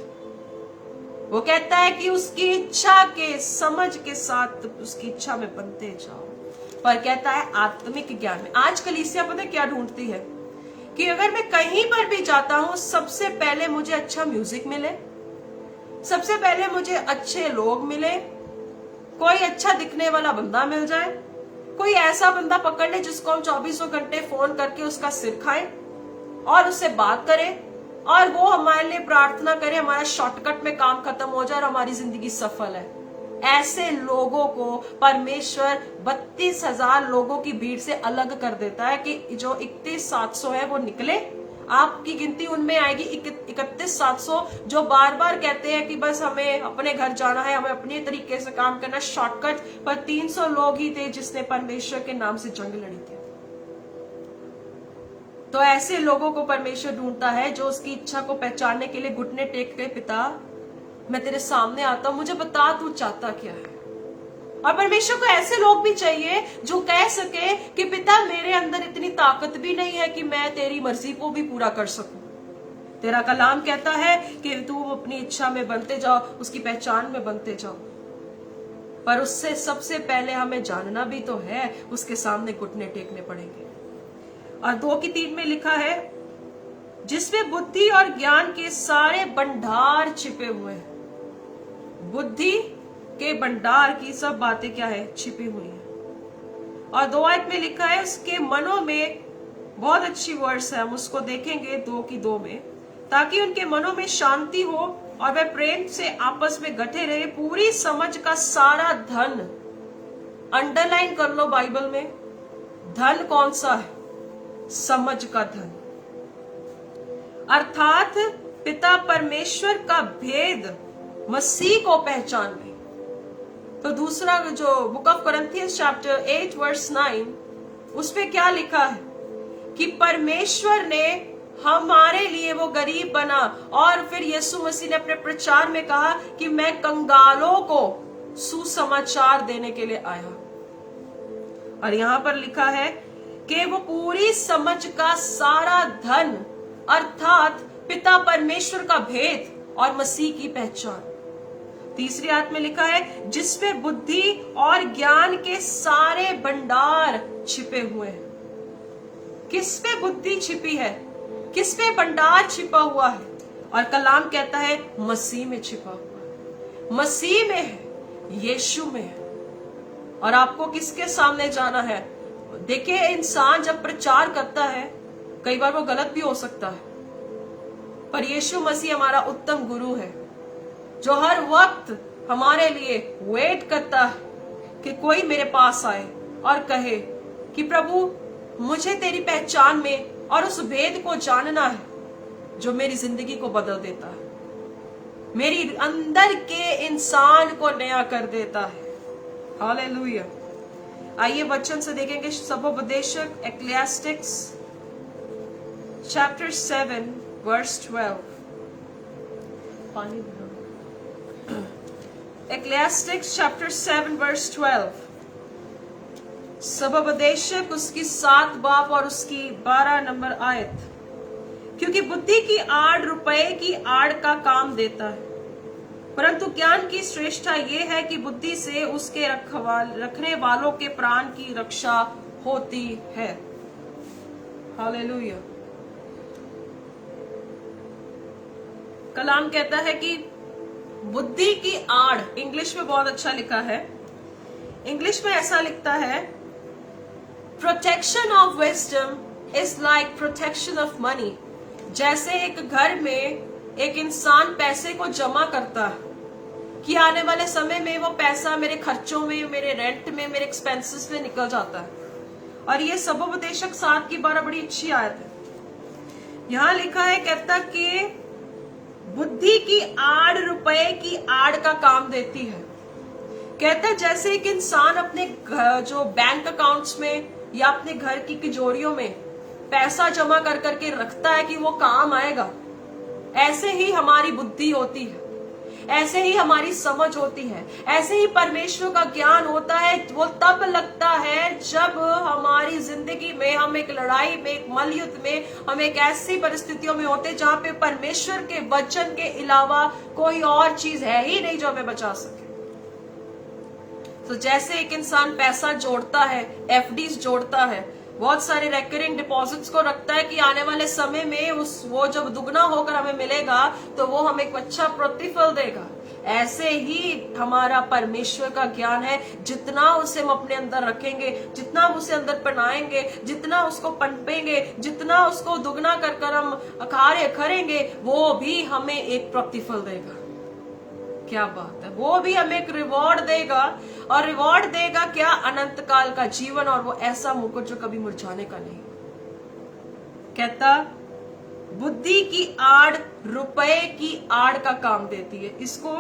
वो कहता है कि उसकी इच्छा के समझ के साथ उसकी इच्छा में बनते जाओ, पर कहता है आत्मिक ज्ञान में। आज कलीसिया पता है क्या ढूंढती है कि अगर मैं कहीं पर भी जाता हूं, सबसे पहले मुझे अच्छा म्यूजिक मिले, सबसे पहले मुझे अच्छे लोग मिले, कोई अच्छा दिखने वाला बंदा मिल जाए, कोई ऐसा बंदा पकड़ ले जिसको हम 24 घंटे फोन करके उसका सिर खाएं और उससे बात करें और वो हमारे लिए प्रार्थना करे, हमारा शॉर्टकट में काम खत्म हो जाए और हमारी जिंदगी सफल है। ऐसे लोगों को परमेश्वर 32,000 लोगों की भीड़ से अलग कर देता है कि जो 31,700 है वो निकले, आपकी गिनती उनमें आएगी 31,700 जो बार बार कहते हैं कि बस हमें अपने घर जाना है, हमें अपने तरीके से काम करना, शॉर्टकट। पर 300 लोग ही थे जिसने परमेश्वर के नाम से जंग लड़ी थी। तो ऐसे लोगों को परमेश्वर ढूंढता है जो उसकी इच्छा को पहचानने के लिए घुटने टेक के, पिता मैं तेरे सामने आता हूं, मुझे बता तू चाहता क्या है। और परमेश्वर को ऐसे लोग भी चाहिए जो कह सके कि पिता मेरे अंदर इतनी ताकत भी नहीं है कि मैं तेरी मर्जी को भी पूरा कर सकूं। तेरा कलाम कहता है कि तू अपनी इच्छा में बनते जाओ, उसकी पहचान में बनते जाओ, पर उससे सबसे पहले हमें जानना भी तो है, उसके सामने घुटने टेकने पड़ेंगे। और 2:3 में लिखा है जिसमें बुद्धि और ज्ञान के सारे भंडार छिपे हुए हैं। बुद्धि के भंडार की सब बातें क्या है, छिपी हुई है। और 2 में लिखा है उसके मनों में, बहुत अच्छी वर्ड्स है, हम उसको देखेंगे 2:2 में, ताकि उनके मनों में शांति हो और वे प्रेम से आपस में गठे रहे, पूरी समझ का सारा धन। अंडरलाइन कर लो बाइबल में, धन कौन सा है, समझ का धन, अर्थात पिता परमेश्वर का भेद मसीह को पहचान ले। तो दूसरा जो बुक ऑफ कोरिन्थियंस चैप्टर 8 वर्स 9, उसमें क्या लिखा है कि परमेश्वर ने हमारे लिए वो गरीब बना, और फिर यीशु मसीह ने अपने प्रचार में कहा कि मैं कंगालों को सुसमाचार देने के लिए आया। और यहां पर लिखा है कि वो पूरी समझ का सारा धन, अर्थात पिता परमेश्वर का भेद और मसीह की पहचान। तीसरी आयत में लिखा है जिसमें बुद्धि और ज्ञान के सारे भंडार छिपे हुए हैं। किस पे बुद्धि छिपी है, किस पे भंडार छिपा हुआ है? और कलाम कहता है मसीह में छिपा हुआ है, मसीह में है, यीशु में है। और आपको किसके सामने जाना है? देखिए, इंसान जब प्रचार करता है कई बार वो गलत भी हो सकता है, पर यीशु मसीह हमारा उत्तम गुरु है जो हर वक्त हमारे लिए वेट करता है कि कोई मेरे पास आए और कहे कि प्रभु मुझे तेरी पहचान में और उस भेद को जानना है जो मेरी जिंदगी को बदल देता है, मेरी अंदर के इंसान को नया कर देता है। हालेलुया। आइए वचन से देखेंगे सभोपदेशक एक्लेसियास्टिक्स चैप्टर 7 वर्स 12। पानी Ecclesiastes chapter 7 verse 12. सबोपदेशक उसकी 7 बाब और उसकी 12 नंबर आयत। क्योंकि बुद्धि की आड़ रुपए की आड़ का काम देता है, परंतु ज्ञान की श्रेष्ठता यह है कि बुद्धि से उसके रखने वालों के प्राण की रक्षा होती है। हालेलुया। कलाम कहता है कि बुद्धि की आड़, इंग्लिश में बहुत अच्छा लिखा है, इंग्लिश में ऐसा लिखता है, protection of wisdom is like protection of money. जैसे एक घर में एक इंसान पैसे को जमा करता है कि आने वाले समय में वो पैसा मेरे खर्चों में, मेरे रेंट में, मेरे एक्सपेंसेस में निकल जाता है। और ये सबोपदेशक 7 की 12 बड़ी अच्छी आयत है। यहां लिखा है, कहता कि बुद्धि की आड़ रुपए की आड़ का काम देती है। कहता है जैसे एक इंसान अपने जो बैंक अकाउंट्स में या अपने घर की तिजोरियों में पैसा जमा कर करके रखता है कि वो काम आएगा, ऐसे ही हमारी बुद्धि होती है, ऐसे ही हमारी समझ होती है, ऐसे ही परमेश्वर का ज्ञान होता है। वो तब लगता है जब हमारी जिंदगी में हम एक लड़ाई में, एक मलयुद्ध में, हम एक ऐसी परिस्थितियों में होते जहां पे परमेश्वर के वचन के अलावा कोई और चीज है ही नहीं जो हमें बचा सके। तो जैसे एक इंसान पैसा जोड़ता है, एफडीज जोड़ता है, बहुत सारे रेकरिंग डिपॉजिट्स को रखता है कि आने वाले समय में वो जब दुगना होकर हमें मिलेगा तो वो हमें एक अच्छा प्रतिफल देगा। ऐसे ही हमारा परमेश्वर का ज्ञान है। जितना उसे हम अपने अंदर रखेंगे, जितना हम उसे अंदर पनाएंगे, जितना उसको पनपेंगे, जितना उसको दुगना कर कर हम कार्य करेंगे, वो भी हमें एक प्रतिफल देगा। क्या बात है, वो भी हमें एक रिवॉर्ड देगा। और रिवॉर्ड देगा क्या? अनंत काल का जीवन, और वो ऐसा मुकुट जो कभी मुरझाने का नहीं। कहता बुद्धि की आड़ रुपए की आड़ का काम देती है। इसको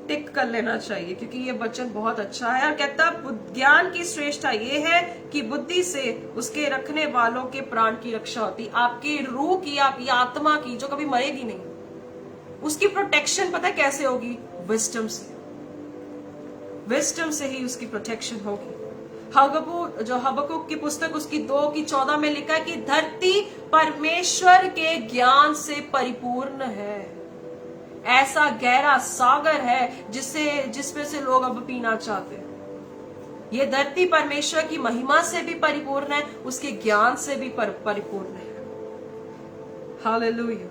टिक कर लेना चाहिए क्योंकि ये वचन बहुत अच्छा है। और कहता ज्ञान की श्रेष्ठता ये है कि बुद्धि से उसके रखने वालों के प्राण की रक्षा होती। आपकी रूह की, आपकी आत्मा की, जो कभी मरेगी नहीं, उसकी प्रोटेक्शन पता है कैसे होगी? विजडम से। विजडम से ही उसकी प्रोटेक्शन होगी। हबक्कुक की पुस्तक उसकी 2:14 में लिखा है कि धरती परमेश्वर के ज्ञान से परिपूर्ण है। ऐसा गहरा सागर है जिसमें से लोग अब पीना चाहते हैं। ये धरती परमेश्वर की महिमा से भी परिपूर्ण है, उसके ज्ञान से भी परिपूर्ण है। हालेलुया।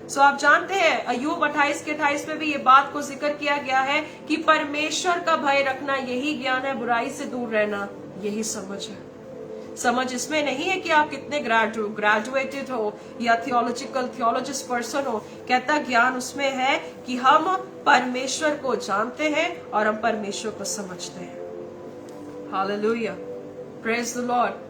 सो आप जानते हैं अय्यूब 28:28 में भी ये बात को जिक्र किया गया है कि परमेश्वर का भय रखना यही ज्ञान है, बुराई से दूर रहना यही समझ है। समझ इसमें नहीं है कि आप कितने ग्रेजुएटेड हो या थियोलॉजिस्ट पर्सन हो। कहता ज्ञान उसमें है कि हम परमेश्वर को जानते हैं और हम परमेश्वर को समझते हैं। Hallelujah, praise the Lord.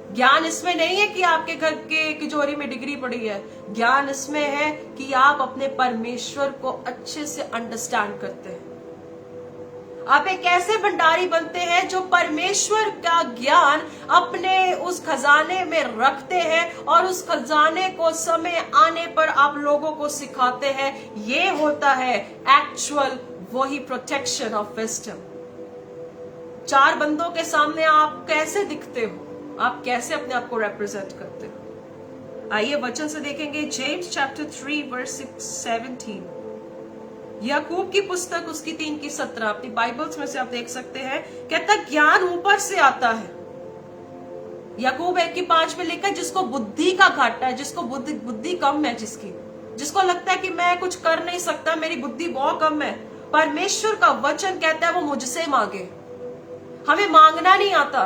ज्ञान इसमें नहीं है कि आपके घर के तिजोरी में डिग्री पड़ी है। ज्ञान इसमें है कि आप अपने परमेश्वर को अच्छे से अंडरस्टैंड करते हैं। आप एक ऐसे भंडारी बनते हैं जो परमेश्वर का ज्ञान अपने उस खजाने में रखते हैं और उस खजाने को समय आने पर आप लोगों को सिखाते हैं। ये होता है एक्चुअल वही प्रोटेक्शन ऑफ विजडम। 4 बंदों के सामने आप कैसे दिखते हो, आप कैसे अपने आप को रिप्रेजेंट करते हो? आइए वचन से देखेंगे। James chapter 3 verse 17। याकूब की पुस्तक उसकी 3:17 अपनी बाइबल्स में से आप देख सकते हैं। कहता ज्ञान ऊपर से आता है। याकूब 1:5 में लिखा है जिसको बुद्धि का घाटा है, जिसको बुद्धि कम है, जिसको लगता है कि मैं कुछ कर नहीं सकता, मेरी बुद्धि बहुत कम है। परमेश्वर का वचन कहता है वो मुझसे मांगे। हमें मांगना नहीं आता।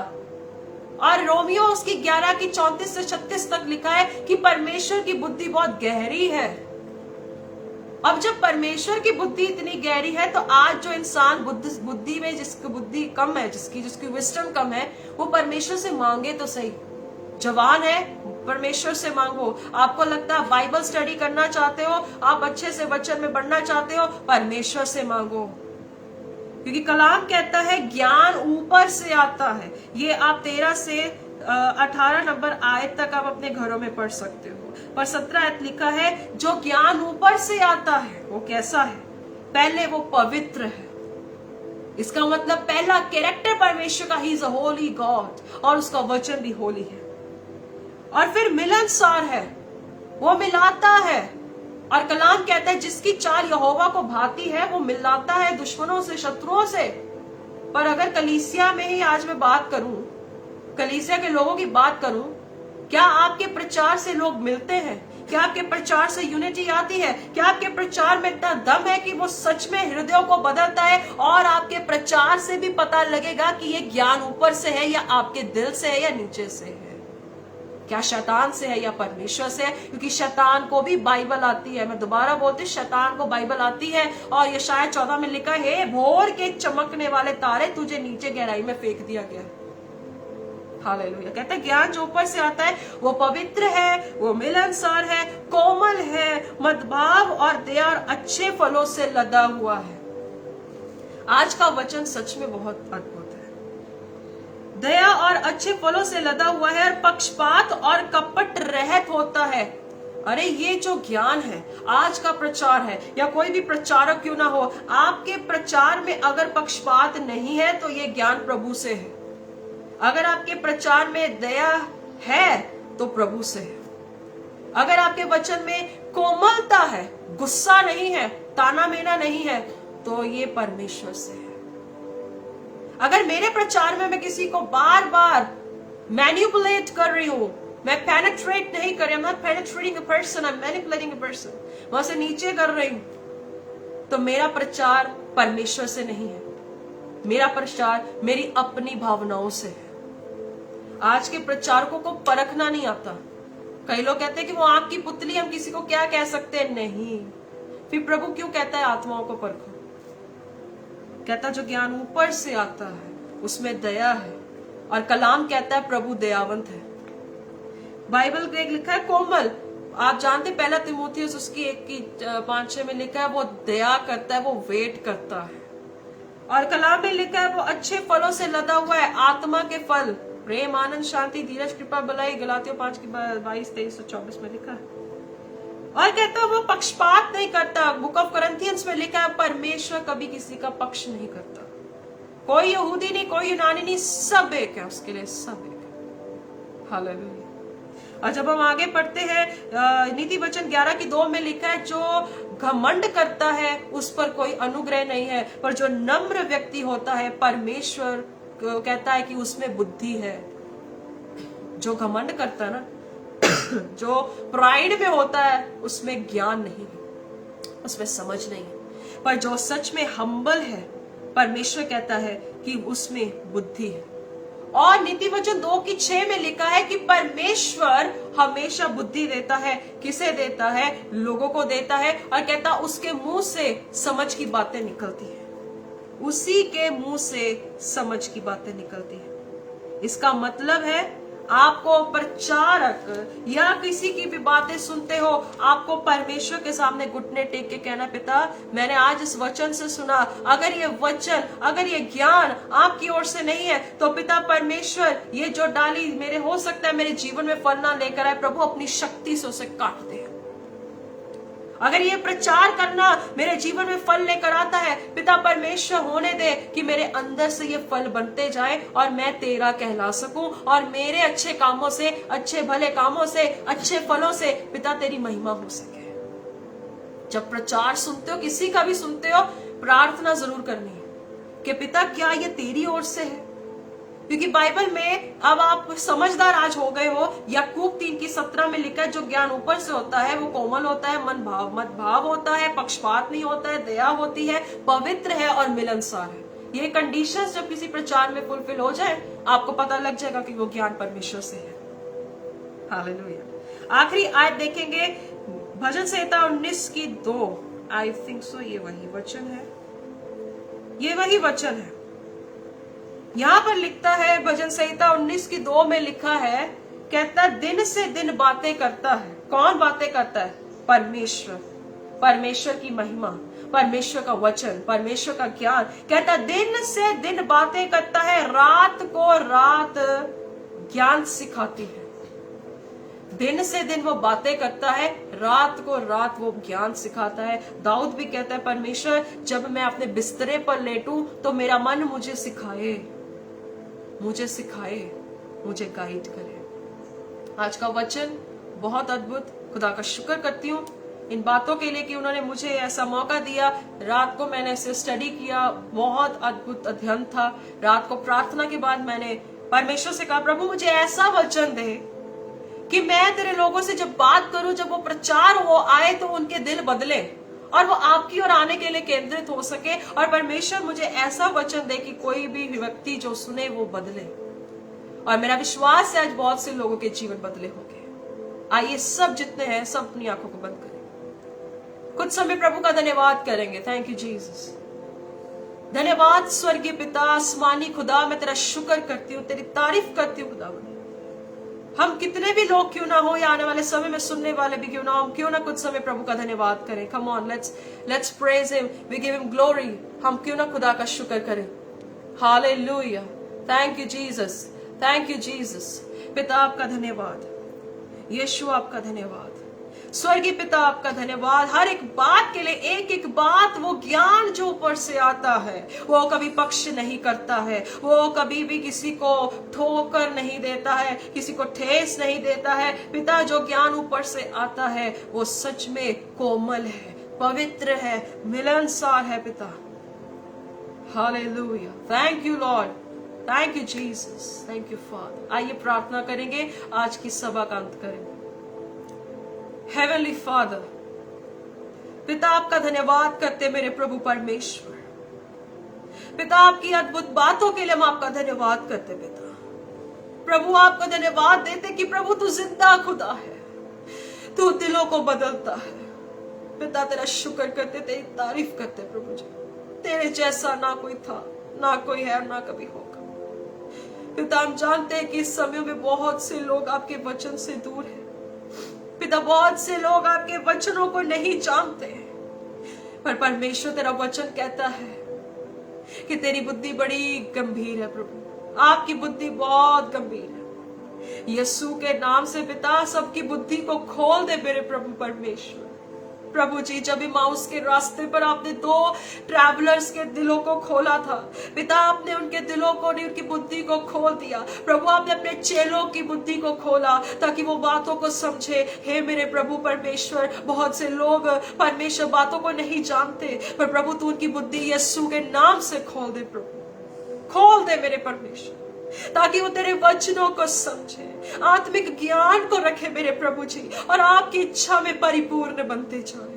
और रोमियो उसकी 11:34 से 36 तक लिखा है कि परमेश्वर की बुद्धि बहुत गहरी है। अब जब परमेश्वर की बुद्धि इतनी गहरी है तो आज जो इंसान बुद्धि में जिसकी बुद्धि कम है, जिसकी विजडम कम है, वो परमेश्वर से मांगे तो सही। जवान है, परमेश्वर से मांगो। आपको लगता है बाइबल स्टडी करना चाहते हो, आप अच्छे से वचन में बढ़ना चाहते हो, परमेश्वर से मांगो। क्योंकि कलाम कहता है ज्ञान ऊपर से आता है। ये आप 13 से 18 नंबर आयत तक आप अपने घरों में पढ़ सकते हो। पर 17 आयत लिखा है जो ज्ञान ऊपर से आता है वो कैसा है? पहले वो पवित्र है। इसका मतलब पहला कैरेक्टर परमेश्वर का, he is a Holi God, और उसका वचन भी होली है। और फिर मिलनसार है, वो मिलाता है। और कलाम कहता है जिसकी चाल यहोवा को भाती है वो मिलाता है दुश्मनों से, शत्रुओं से। पर अगर कलीसिया में ही आज मैं बात करूं, कलीसिया के लोगों की बात करूं, क्या आपके प्रचार से लोग मिलते हैं? क्या आपके प्रचार से यूनिटी आती है? क्या आपके प्रचार में इतना दम है कि वो सच में हृदयों को बदलता है? और आपके प्रचार से भी पता लगेगा कि ये ज्ञान ऊपर से है या आपके दिल से है या नीचे से है, क्या शैतान से है या परमेश्वर से है? क्योंकि शैतान को भी बाइबल आती है। मैं दोबारा बोलती हूँ, शैतान को बाइबल आती है। और ये शायद 14 में लिखा है, भोर के चमकने वाले तारे तुझे नीचे गहराई में फेंक दिया गया। हालेलुया। कहते हैं ज्ञान जो ऊपर से आता है वो पवित्र है, वो मिलनसार है, कोमल है, मदभाव और दया और अच्छे फलों से लदा हुआ है। आज का वचन सच में बहुत अद्भुत है। दया और अच्छे फलों से लदा हुआ है और पक्षपात और कपट रहित होता है। अरे ये जो ज्ञान है, आज का प्रचार है, या कोई भी प्रचारक क्यों ना हो, आपके प्रचार में अगर पक्षपात नहीं है तो ये ज्ञान प्रभु से है। अगर आपके प्रचार में दया है तो प्रभु से है। अगर आपके वचन में कोमलता है, गुस्सा नहीं है, ताना मेना नहीं है, तो ये परमेश्वर से है। अगर मेरे प्रचार में मैं किसी को बार बार मैनिपुलेट कर रही हूं, मैं पेनिट्रेट नहीं कर रही, I'm not penetrating a person, I'm manipulating a person, वहां से नीचे कर रही हूं, तो मेरा प्रचार परमेश्वर से नहीं है। मेरा प्रचार मेरी अपनी भावनाओं से है। आज के प्रचारकों को परखना नहीं आता। कई लोग कहते हैं कि वो आंख की पुतली, हम किसी को क्या कह सकते हैं। नहीं, फिर प्रभु क्यों कहता है आत्माओं को परखो? कहता जो ज्ञान ऊपर से आता है उसमें दया है, और कलाम कहता है प्रभु दयावंत है। बाइबल में लिखा है कोमल, आप जानते पहला तिमोथियस उसकी 1:5 में लिखा है वो दया करता है, वो वेट करता है। और कलाम में लिखा है वो अच्छे फलों से लदा हुआ है, आत्मा के फल, प्रेम, आनंद, शांति, धीरज, कृपा, भलाई, गलातियों 5:22-23-24 में लिखा है। और कहता है वो पक्षपात नहीं करता। बुक ऑफ कोरिन्थियंस में लिखा है परमेश्वर कभी किसी का पक्ष नहीं करता। कोई यहूदी नहीं, कोई यूनानी नहीं, सब एक है उसके लिए, सब एक है। हालेलुया। और जब हम आगे पढ़ते हैं, नीति वचन 11:2 में लिखा है जो घमंड करता है उस पर कोई अनुग्रह नहीं है, पर जो नम्र व्यक्ति होता है परमेश्वर कहता है कि उसमें बुद्धि है। जो घमंड करता है ना, जो प्राइड में होता है, उसमें ज्ञान नहीं है, उसमें समझ नहीं है। पर जो सच में हम्बल है, परमेश्वर कहता है कि उसमें बुद्धि है। और नीति वचन 2:6 में लिखा है कि परमेश्वर हमेशा बुद्धि देता है। किसे देता है? लोगों को देता है। और कहता उसके मुंह से समझ की बातें निकलती है, उसी के मुंह से समझ की बातें निकलती है। इसका मतलब है आपको प्रचारक या किसी की भी बातें सुनते हो, आपको परमेश्वर के सामने घुटने टेक के कहना, पिता मैंने आज इस वचन से सुना, अगर ये वचन, अगर ये ज्ञान आपकी ओर से नहीं है तो पिता परमेश्वर ये जो डाली मेरे हो सकता है मेरे जीवन में फल ना लेकर आए, प्रभु अपनी शक्ति से उसे काट दे। अगर ये प्रचार करना मेरे जीवन में फल लेकर आता है, पिता परमेश्वर होने दे कि मेरे अंदर से ये फल बनते जाए और मैं तेरा कहला सकूं, और मेरे अच्छे कामों से, अच्छे भले कामों से, अच्छे फलों से पिता तेरी महिमा हो सके। जब प्रचार सुनते हो, किसी का भी सुनते हो, प्रार्थना जरूर करनी है कि पिता क्या ये तेरी ओर से है? क्योंकि बाइबल में अब आप समझदार आज हो गए हो। याकूब 3:17 में लिखा है जो ज्ञान ऊपर से होता है वो कोमल होता है, मदभाव होता है, पक्षपात नहीं होता है, दया होती है, पवित्र है और मिलनसार है। ये कंडीशंस जब किसी प्रचार में फुलफिल हो जाए, आपको पता लग जाएगा कि वो ज्ञान परमेश्वर से है। हालेलुया। आखिरी आयत देखेंगे, भजन संहिता 19:2। आई थिंक सो ये वही वचन है, ये वही वचन है। यहां पर लिखता है, भजन संहिता 19:2 में लिखा है, कहता दिन से दिन बातें करता है। कौन बातें करता है? परमेश्वर। परमेश्वर की महिमा, परमेश्वर का वचन, परमेश्वर का ज्ञान। कहता दिन से दिन बातें करता है, रात को रात ज्ञान सिखाती है। दिन से दिन वो बातें करता है, रात को रात वो ज्ञान सिखाता है। दाऊद भी कहता है, परमेश्वर जब मैं अपने बिस्तरे पर लेटूं तो मेरा मन मुझे सिखाए, मुझे गाइड करे। आज का वचन बहुत अद्भुत, खुदा का शुक्र करती हूँ इन बातों के लिए कि उन्होंने मुझे ऐसा मौका दिया। रात को मैंने इसे स्टडी किया, बहुत अद्भुत अध्ययन था। रात को प्रार्थना के बाद मैंने परमेश्वर से कहा, प्रभु मुझे ऐसा वचन दे कि मैं तेरे लोगों से जब बात करूं, जब वो प्रचार हो आए तो उनके दिल बदले और वो आपकी ओर आने के लिए केंद्रित हो सके। और परमेश्वर मुझे ऐसा वचन दे कि कोई भी व्यक्ति जो सुने वो बदले। और मेरा विश्वास है आज बहुत से लोगों के जीवन बदले होंगे। आइए सब जितने हैं सब अपनी आंखों को बंद करें, कुछ समय प्रभु का धन्यवाद करेंगे। Thank you Jesus. धन्यवाद स्वर्गीय पिता, आसमानी खुदा, मैं तेरा शुक्र करती हूँ, तेरी तारीफ करती हूँ खुदा। हम कितने भी लोग क्यों ना हो या आने वाले समय में सुनने वाले भी क्यों ना हो, क्यों ना कुछ समय प्रभु का धन्यवाद करें। Come on, let's praise him, we give him glory. हम क्यों ना खुदा का शुक्र करें। Hallelujah, thank you Jesus, thank you Jesus. पिता आपका धन्यवाद, यीशु आपका धन्यवाद, स्वर्गीय पिता आपका धन्यवाद हर एक बात के लिए। एक एक बात, वो ज्ञान जो ऊपर से आता है वो कभी पक्ष नहीं करता है, वो कभी भी किसी को ठोकर नहीं देता है, किसी को ठेस नहीं देता है। पिता जो ज्ञान ऊपर से आता है वो सच में कोमल है, पवित्र है, मिलनसार है पिता। Hallelujah, thank you Lord, thank you Jesus, thank you father. आइए प्रार्थना करेंगे, आज की सभा का अंत करेंगे। हेवनली फादर, पिता आपका धन्यवाद करते मेरे प्रभु परमेश्वर। पिता आपकी अद्भुत बातों के लिए हम आपका धन्यवाद करते पिता। प्रभु आपको धन्यवाद देते कि प्रभु तू जिंदा खुदा है, तू दिलों को बदलता है। पिता तेरा शुक्र करते, तेरी तारीफ करते प्रभु जी। तेरे जैसा ना कोई था, ना कोई है, ना कभी होगा। पिता हम जानते हैं कि इस समय में बहुत से लोग आपके वचन से दूर हैं पिता, बहुत से लोग आपके वचनों को नहीं जानते, पर परमेश्वर तेरा वचन कहता है कि तेरी बुद्धि बड़ी गंभीर है प्रभु, आपकी बुद्धि बहुत गंभीर है। यीशु के नाम से पिता सबकी बुद्धि को खोल दे मेरे प्रभु परमेश्वर। प्रभु जी, जब इमाउस के रास्ते पर आपने 2 ट्रैवलर्स के दिलों को खोला था पिता, आपने उनके दिलों को नहीं, उनकी बुद्धि को खोल दिया प्रभु। आपने अपने चेलों की बुद्धि को खोला ताकि वो बातों को समझे। हे मेरे प्रभु परमेश्वर, बहुत से लोग परमेश्वर बातों को नहीं जानते, पर प्रभु तू उनकी बुद्धि यीशु के नाम से खोल दे प्रभु, खोल दे मेरे परमेश्वर, ताकि वो तेरे वचनों को समझे, आत्मिक ज्ञान को रखे मेरे प्रभु जी, और आपकी इच्छा में परिपूर्ण बनते जाए।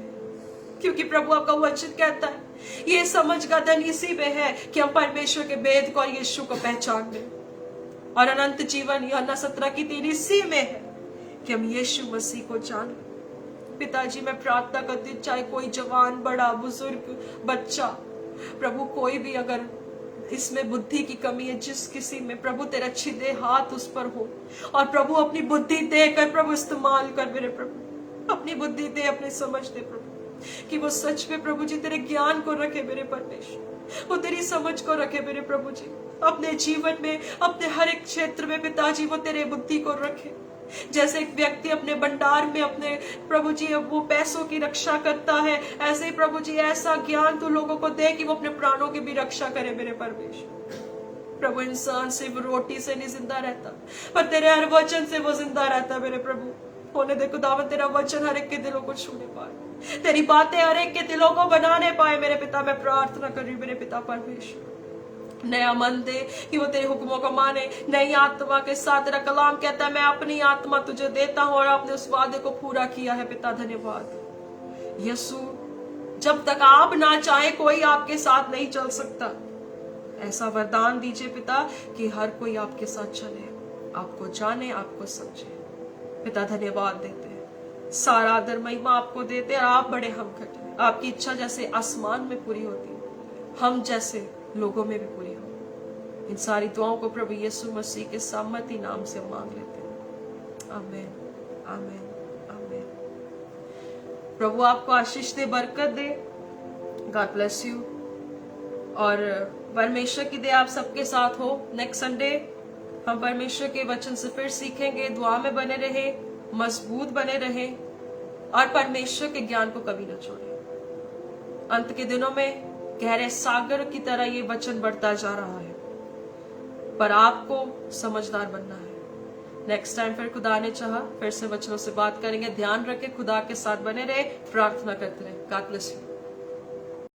क्योंकि प्रभु आपका वचन कहता है ये समझ का धन इसी में है कि हम परमेश्वर के वेद को और यीशु को पहचान लें, और अनंत जीवन यूहन्ना 17:3 इसी में है कि हम यीशु मसीह को जानें। पिताजी मैं प्रार्थना करती हूँ, चाहे कोई जवान, बड़ा, बुजुर्ग, बच्चा, प्रभु कोई भी अगर इसमें बुद्धि की कमी है, जिस किसी में प्रभु तेरा छिदे हाथ उस पर हो, और प्रभु अपनी बुद्धि देकर प्रभु इस्तेमाल कर मेरे प्रभु, अपनी बुद्धि दे, अपनी समझ दे प्रभु, कि वो सच में प्रभु जी तेरे ज्ञान को रखे मेरे परमेश्वर, वो तेरी समझ को रखे मेरे प्रभु जी, अपने जीवन में, अपने हर एक क्षेत्र में पिताजी वो तेरे बुद्धि को रखे। जैसे एक व्यक्ति अपने भंडार में अपने प्रभु जी वो पैसों की रक्षा करता है, ऐसे ही प्रभु जी ऐसा ज्ञान तू लोगों को दे कि वो अपने प्राणों की भी रक्षा करे मेरे परमेश्वर। प्रभु इंसान सिर्फ रोटी से नहीं जिंदा रहता, पर तेरे हर वचन से वो जिंदा रहता मेरे प्रभु। होने दे खुदावन तेरा वचन हर एक के दिलों को छूने पाए, तेरी बातें हर एक के दिलों को बनाने पाए मेरे पिता। मैं प्रार्थना कर रही हूँ मेरे पिता परमेश्वर, नया मन दे कि वो तेरे हुक्मों को माने, नई आत्मा के साथ। तेरा कलाम कहता है मैं अपनी आत्मा तुझे देता हूं, और आपने उस वादे को पूरा किया है पिता, धन्यवाद। यीशु, जब तक आप ना चाहे कोई आपके साथ नहीं चल सकता। ऐसा वरदान दीजिए पिता कि हर कोई आपके साथ चले, आपको जाने, आपको समझे पिता। धन्यवाद देते हैं, सारा आदर महिमा आपको देते हैं, और आप बड़े, हम घटे। आपकी इच्छा जैसे आसमान में पूरी होती है, हम जैसे लोगों में भी पूरी हो। इन सारी दुआओं को प्रभु यीशु मसीह के सामर्थी नाम से मांग लेते हैं, आमीन, आमीन, आमीन। प्रभु आपको आशीष दे, बरकत दे, गॉड ब्लेस यू, और परमेश्वर की दे आप सबके साथ हो। नेक्स्ट संडे हम परमेश्वर के वचन से फिर सीखेंगे। दुआ में बने रहे, मजबूत बने रहें और परमेश्वर के ज्ञान को कभी न छोड़ें। अंत के दिनों में गहरे सागर की तरह ये वचन बढ़ता जा रहा है, पर आपको समझदार बनना है। नेक्स्ट टाइम फिर खुदा ने चाहा फिर से वचनों से बात करेंगे। ध्यान रखें, खुदा के साथ बने रहे, प्रार्थना करते रहे। God bless you.